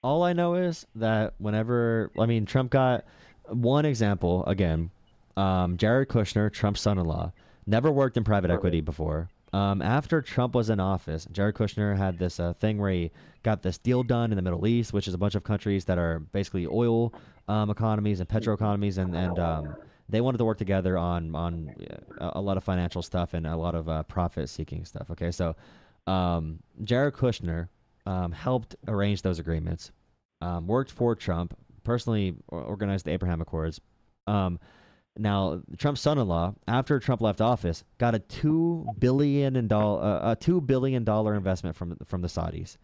All I know is that Trump got one example again. Jared Kushner, Trump's son-in-law, never worked in private equity before. After Trump was in office, Jared Kushner had this thing where he got this deal done in the Middle East, which is a bunch of countries that are basically oil economies and petro economies, and they wanted to work together on a lot of financial stuff and a lot of profit-seeking stuff. Okay, so Jared Kushner helped arrange those agreements, worked for Trump, personally organized the Abraham Accords. Now, Trump's son-in-law, after Trump left office, got a $2 billion investment from the Saudis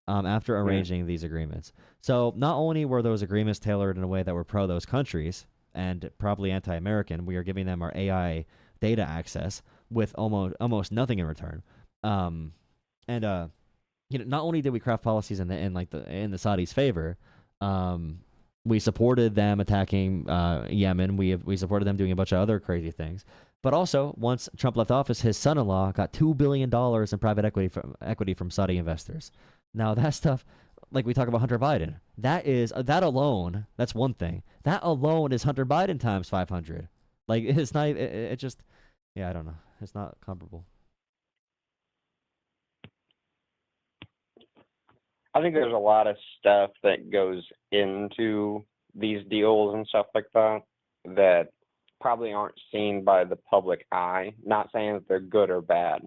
after arranging these agreements. So not only were those agreements tailored in a way that were pro those countries and probably anti-American, we are giving them our AI data access with almost nothing in return. Not only did we craft policies in the Saudis' favor, we supported them attacking Yemen. We supported them doing a bunch of other crazy things. But also, once Trump left office, his son-in-law got $2 billion in private equity from Saudi investors. Now, that stuff, like we talk about Hunter Biden, that alone, that's one thing. That alone is Hunter Biden times 500. Like, it's not, it just, yeah, I don't know. It's not comparable. I think there's a lot of stuff that goes into these deals and stuff like that that probably aren't seen by the public eye. Not saying that they're good or bad.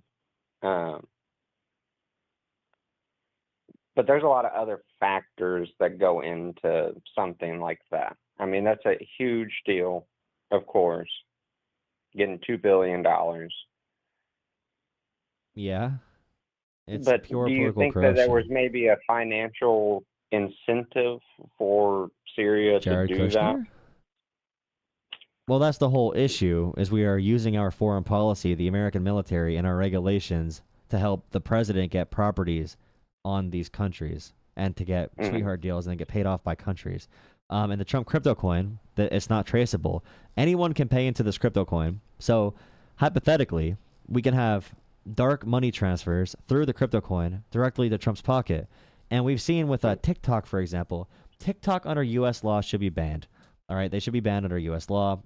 But there's a lot of other factors that go into something like that. I mean, that's a huge deal, of course, getting $2 billion. Yeah. It's But pure do you political think corruption. that there was maybe a financial incentive for Syria Jared to do that? Kushner? Well, that's the whole issue, is we are using our foreign policy, the American military, and our regulations to help the president get properties on these countries and to get sweetheart deals and then get paid off by countries. And the Trump crypto coin, that it's not traceable. Anyone can pay into this crypto coin. So hypothetically, we can have dark money transfers through the crypto coin directly to Trump's pocket. And we've seen with TikTok, for example, TikTok under U.S. law should be banned. All right, they should be banned under U.S. law.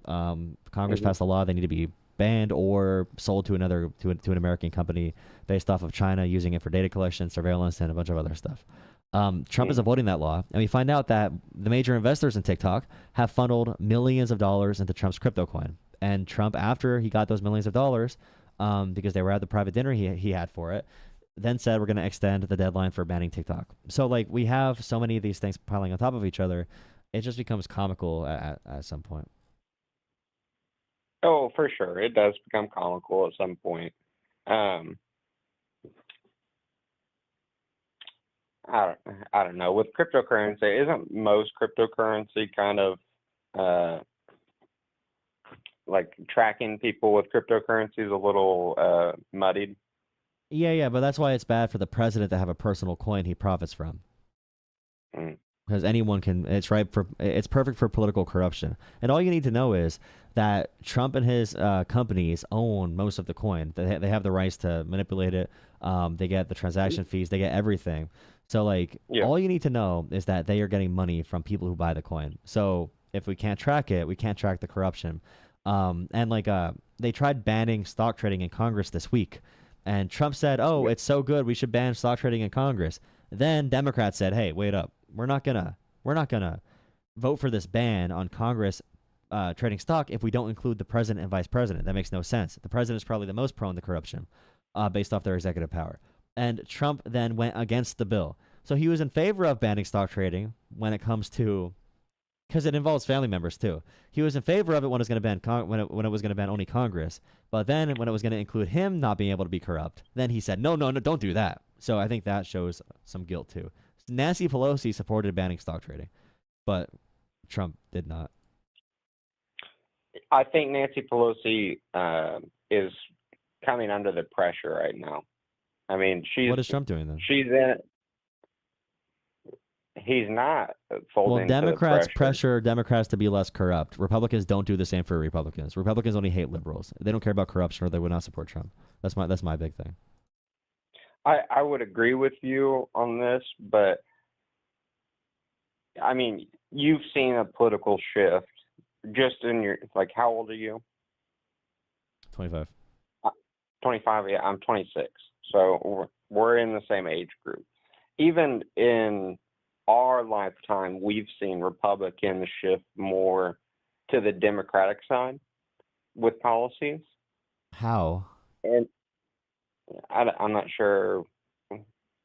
Congress passed a law; they need to be banned or sold to an American company based off of China using it for data collection, surveillance, and a bunch of other stuff. Trump is avoiding that law, and we find out that the major investors in TikTok have funneled millions of dollars into Trump's crypto coin. And Trump, after he got those millions of dollars, because they were at the private dinner he had for it, then said we're going to extend the deadline for banning TikTok. So like we have so many of these things piling on top of each other, it just becomes comical at some point. Oh, for sure. It does become comical at some point. I don't know. With cryptocurrency, isn't most cryptocurrency kind of like tracking people with cryptocurrency is a little muddied? Yeah, but that's why it's bad for the president to have a personal coin he profits from. Because anyone can, it's perfect for political corruption. And all you need to know is that Trump and his companies own most of the coin. They have the rights to manipulate it. They get the transaction fees. They get everything. So like, all you need to know is that they are getting money from people who buy the coin. So if we can't track it, we can't track the corruption. And like, they tried banning stock trading in Congress this week. And Trump said, oh, it's so good, we should ban stock trading in Congress. Then Democrats said, hey, wait up. We're not gonna vote for this ban on Congress trading stock if we don't include the president and vice president. That makes no sense. The president is probably the most prone to corruption based off their executive power. And Trump then went against the bill. So he was in favor of banning stock trading when it comes to, because it involves family members too. He was in favor of it when it was going to ban when it was going to ban only Congress. But then when it was going to include him not being able to be corrupt, then he said, no, don't do that. So I think that shows some guilt too. Nancy Pelosi supported banning stock trading, but Trump did not. I think Nancy Pelosi is coming under the pressure right now. I mean, what is Trump doing then? He's not folding. Well, Democrats pressure Democrats to be less corrupt. Republicans don't do the same for Republicans. Republicans only hate liberals. They don't care about corruption, or they would not support Trump. That's my big thing. I would agree with you on this, but I mean, you've seen a political shift just in your, like, how old are you? 25. 25, yeah, I'm 26. So we're in the same age group. Even in our lifetime, we've seen Republicans shift more to the Democratic side with policies. How? And I'm not sure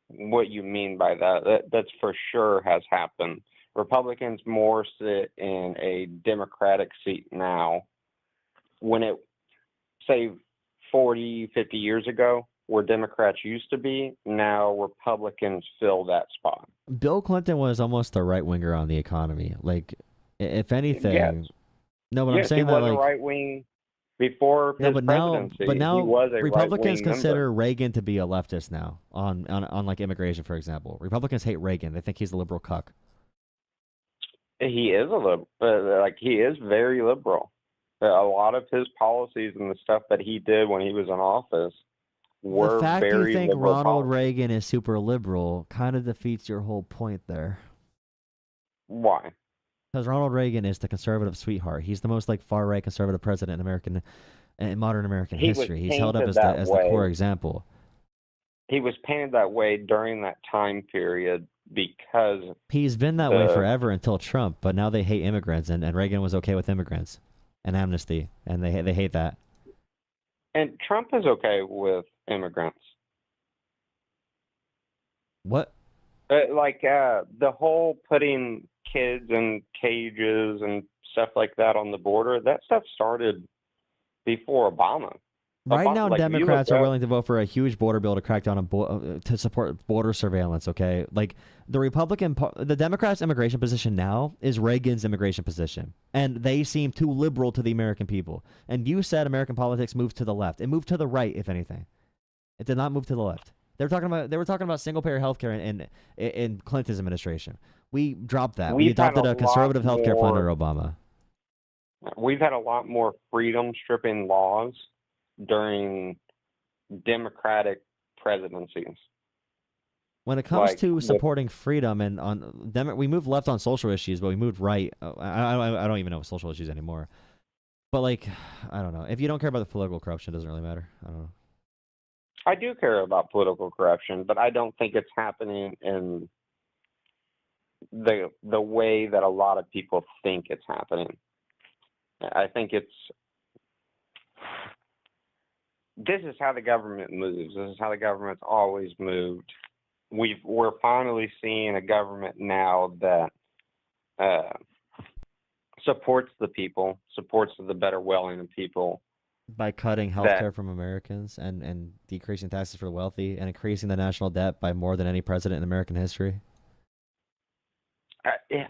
what you mean by that. That's for sure has happened. Republicans more sit in a Democratic seat now when it, say, 40, 50 years ago, where Democrats used to be, now Republicans fill that spot. Bill Clinton was almost a right winger on the economy. Like, if anything, Yes. no, but Yes, I'm saying he that was like a right wing before no, his but now, presidency. but now he was a Republicans right-wing consider member. Reagan to be a leftist now on like immigration, for example. Republicans hate Reagan; they think he's a liberal cuck. He is a liberal, like he is very liberal. A lot of his policies and the stuff that he did when he was in office were The fact very you think liberal Ronald policies. Reagan is super liberal kind of defeats your whole point there. Why? Because Ronald Reagan is the conservative sweetheart. He's the most like far right conservative president in modern American He was history. He's held up painted as that the way. core example. He was painted that way during that time period because He's been that way forever until Trump, but now they hate immigrants, and Reagan was okay with immigrants and amnesty, and they hate that. and Trump is okay with immigrants. What? The whole putting kids in cages and stuff like that on the border, that stuff started before Obama. Right now, like, you Democrats look are up- willing to vote for a huge border bill to crack down on to support border surveillance. Okay, like the Democrats' immigration position now is Reagan's immigration position, and they seem too liberal to the American people. And you said American politics moved to the left; it moved to the right, if anything. It did not move to the left. They were talking about single payer health care in Clinton's administration. We dropped that. We We've had adopted a a conservative lot health care plan more- under Obama. We've had a lot more freedom stripping laws during Democratic presidencies. When it comes Like, to with- supporting freedom and we moved left on social issues, but we moved right. I don't even know social issues anymore. But like, I don't know. If you don't care about the political corruption, it doesn't really matter. I don't know. I do care about political corruption, but I don't think it's happening in the way that a lot of people think it's happening. I think this is how the government moves. This is how the government's always moved. We're finally seeing a government now that supports the people, supports the better welling of people. By cutting health care from Americans and decreasing taxes for the wealthy and increasing the national debt by more than any president in American history.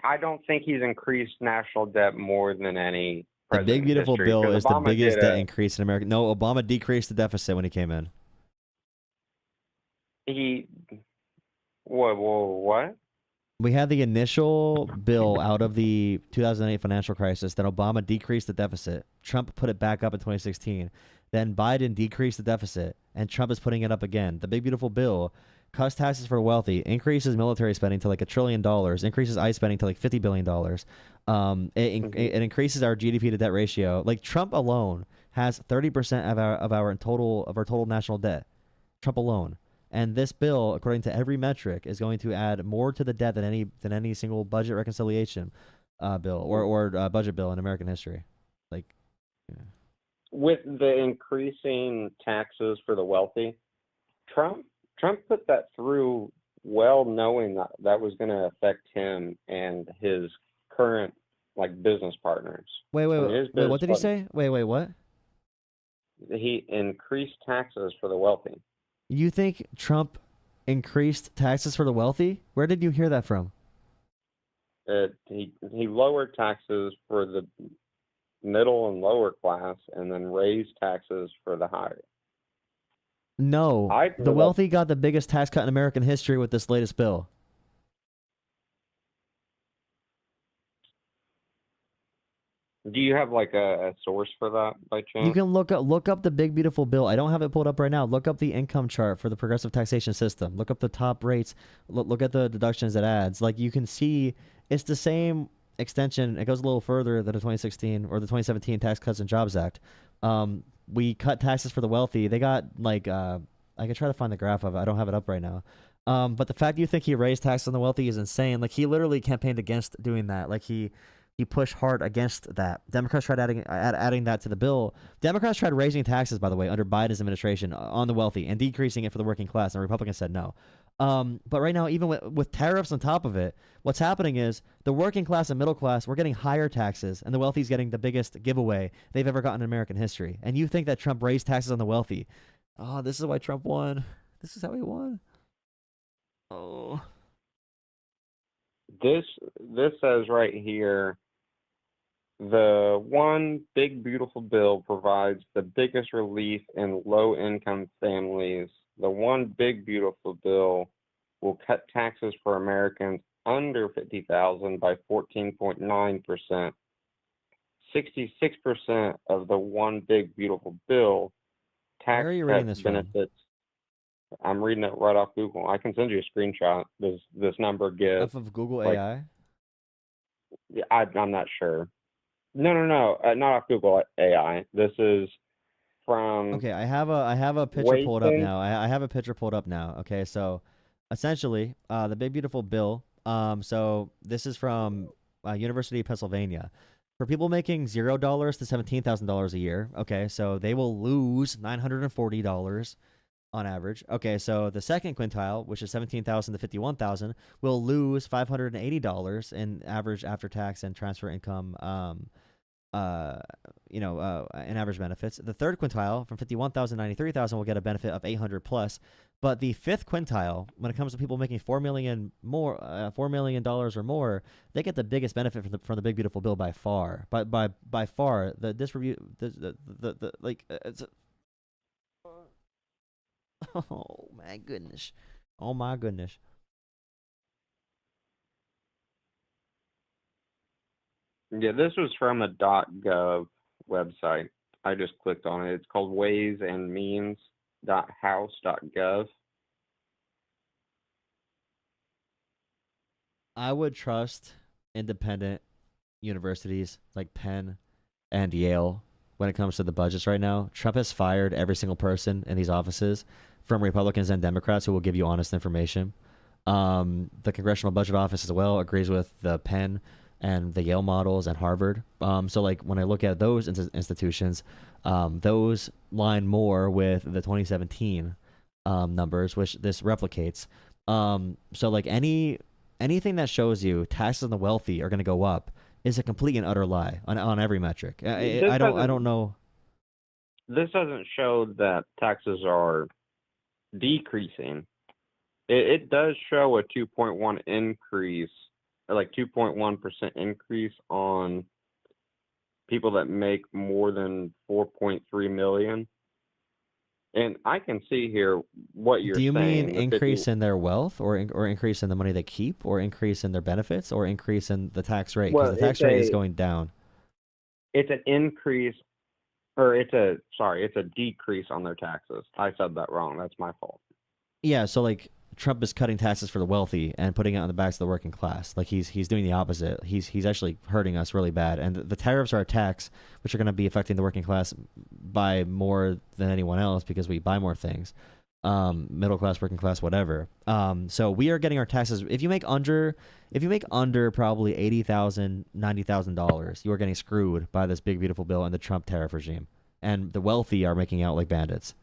I don't think he's increased national debt more than any The president big in beautiful history, bill 'cause is the Obama biggest did debt increase in America. No, Obama decreased the deficit when he came in. What? We had the initial bill out of the 2008 financial crisis. Then Obama decreased the deficit. Trump put it back up in 2016. Then Biden decreased the deficit, and Trump is putting it up again. The big beautiful bill cuts taxes for the wealthy, increases military spending to like $1 trillion, increases ICE spending to like $50 billion. It increases our GDP to debt ratio. Like Trump alone has 30% of our total national debt. Trump alone. And this bill, according to every metric, is going to add more to the debt than any single budget reconciliation bill or budget bill in American history. Like, yeah. With the increasing taxes for the wealthy, Trump put that through well knowing that was going to affect him and his current business partners. Wait, what did he say? Wait, what? He increased taxes for the wealthy. You think Trump increased taxes for the wealthy? Where did you hear that from? He lowered taxes for the middle and lower class and then raised taxes for the higher. No, the wealthy got the biggest tax cut in American history with this latest bill. Do you have a source for that by chance? You can look up the big beautiful bill. I don't have it pulled up right now. Look up the income chart for the progressive taxation system. Look up the top rates. Look at the deductions it adds. Like you can see, it's the same extension. It goes a little further than the 2016 or the 2017 Tax Cuts and Jobs Act. We cut taxes for the wealthy. They got I could try to find the graph of it. I don't have it up right now. But the fact you think he raised taxes on the wealthy is insane. Like he literally campaigned against doing that. Like he pushed hard against that. Democrats tried adding that to the bill. Democrats tried raising taxes, by the way, under Biden's administration on the wealthy and decreasing it for the working class, and Republicans said no. But right now, even with tariffs on top of it, what's happening is the working class and middle class, we're getting higher taxes, and the wealthy's getting the biggest giveaway they've ever gotten in American history. And you think that Trump raised taxes on the wealthy? Oh, this is why Trump won. This is how he won. Oh. This says right here, the one big beautiful bill provides the biggest relief in low-income families. The one big beautiful bill will cut taxes for Americans under $50,000 by 14.9%. 66% of the one big beautiful bill tax Where are you reading cut this from? benefits. I'm reading it right off Google. I can send you a screenshot. This number gives. Off of Google like, AI? I'm not sure. No, not off Google AI. This is from. Okay, I have a picture pulled up Waiting. now. I have a picture pulled up now. Okay, so essentially, the big beautiful bill. So this is from University of Pennsylvania. For people making $0 to $17,000 a year. Okay, so they will lose $940 on average. Okay, so the second quintile, which is $17,000 to $51,000, will lose $580 in average after tax and transfer income. In average benefits. The third quintile from $51,000 to $93,000 will get a benefit of $800 plus. But the fifth quintile, when it comes to people making $4 million or more, they get the biggest benefit from the big beautiful bill by far. By far, oh my goodness. Oh my goodness. Yeah, this was from a .gov website. I just clicked on it. It's called waysandmeans.house.gov. I would trust independent universities like Penn and Yale when it comes to the budgets right now. Trump has fired every single person in these offices, from Republicans and Democrats, who will give you honest information. The Congressional Budget Office as well agrees with the Penn and the Yale models and Harvard. So like when I look at those institutions, those line more with the 2017 numbers, which this replicates. So like anything that shows you taxes on the wealthy are going to go up is a complete and utter lie on every metric. I don't know. This doesn't show that taxes are decreasing. It does show a 2.1 increase, like 2.1% increase on people that make more than 4.3 million. And I can see here what you're saying. Do you mean increase in their wealth, or increase in the money they keep, or increase in their benefits, or increase in the tax rate? Because the tax rate is going down. It's an increase, or it's a decrease on their taxes. I said that wrong. That's my fault. Yeah, so like Trump is cutting taxes for the wealthy and putting it on the backs of the working class. Like he's doing the opposite. He's actually hurting us really bad. And the tariffs are a tax, which are going to be affecting the working class by more than anyone else because we buy more things. Middle class, working class, whatever. So we are getting our taxes. If you make under probably $80,000, $90,000, you are getting screwed by this big beautiful bill and the Trump tariff regime. And the wealthy are making out like bandits.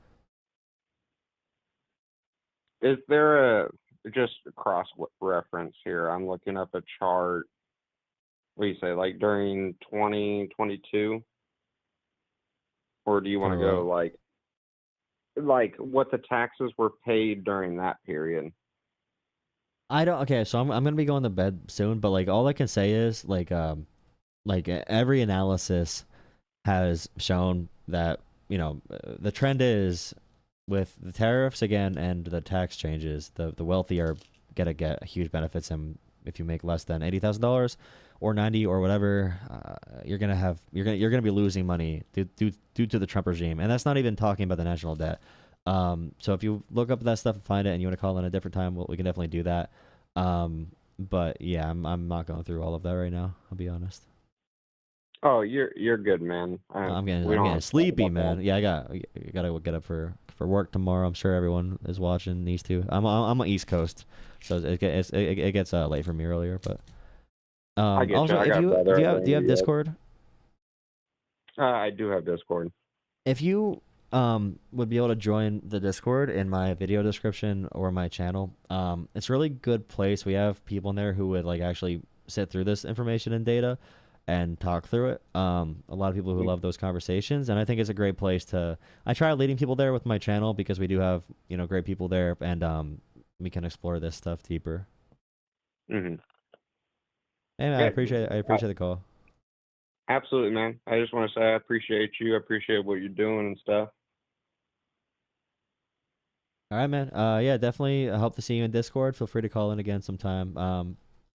Is there just a cross reference here? I'm looking up a chart. What do you say, like during 2022? Or do you want to go like what the taxes were paid during that period? Okay, so I'm gonna be going to bed soon, but like all I can say is like every analysis has shown that, the trend is, with the tariffs again and the tax changes, the wealthy are gonna get huge benefits, and if you make less than $80,000 or 90 or whatever, you're gonna be losing money due to the Trump regime, and that's not even talking about the national debt. So if you look up that stuff and find it, and you want to call in a different time, we can definitely do that. But yeah, I'm not going through all of that right now. I'll be honest. Oh, you're good, man. I'm getting sleepy, man. Yeah, I gotta get up for work tomorrow. I'm sure everyone is watching, needs to. I'm on East Coast, so it gets late for me earlier. But also, do you have Discord? I do have Discord. If you would be able to join the Discord in my video description or my channel, it's a really good place. We have people in there who would like actually sit through this information and data and talk through it. A lot of people who love those conversations, and I think it's a great place to. I try leading people there with my channel because we do have great people there, and we can explore this stuff deeper. Mm-hmm. Hey man, Yeah. I appreciate the call. Absolutely, man. I just want to say I appreciate you. I appreciate what you're doing and stuff. All right, man. Yeah, definitely. I hope to see you in Discord. Feel free to call in again sometime. A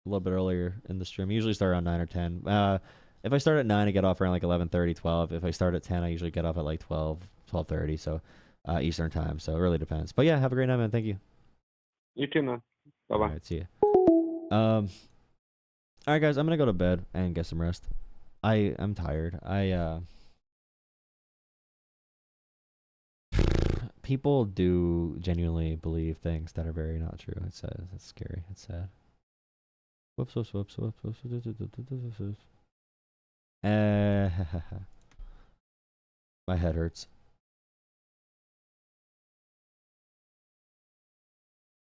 little bit earlier in the stream. I usually start around 9 or 10. If I start at 9, I get off around like 11:30, 12. If I start at 10, I usually get off at like 12, 12:30. So Eastern time. So it really depends. But yeah, have a great night, man. Thank you. You too, man. Bye bye. All right, see you. All right, guys. I'm gonna go to bed and get some rest. I'm tired. People do genuinely believe things that are very not true. It's scary. It's sad. Whoops. My head hurts.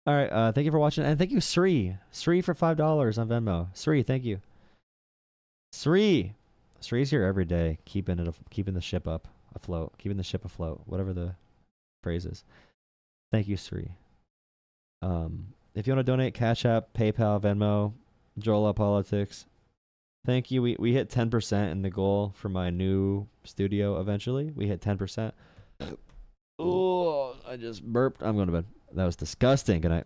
All right, thank you for watching, and thank you, Sri for $5 on Venmo. Sri, thank you. Sri's here every day, keeping the ship afloat, whatever the phrase is. Thank you, Sri. If you want to donate, Cash App, PayPal, Venmo, Jola Politics. Thank you. We hit 10% in the goal for my new studio. Eventually, we hit 10%. Oh, I just burped. I'm going to bed. That was disgusting. Good night.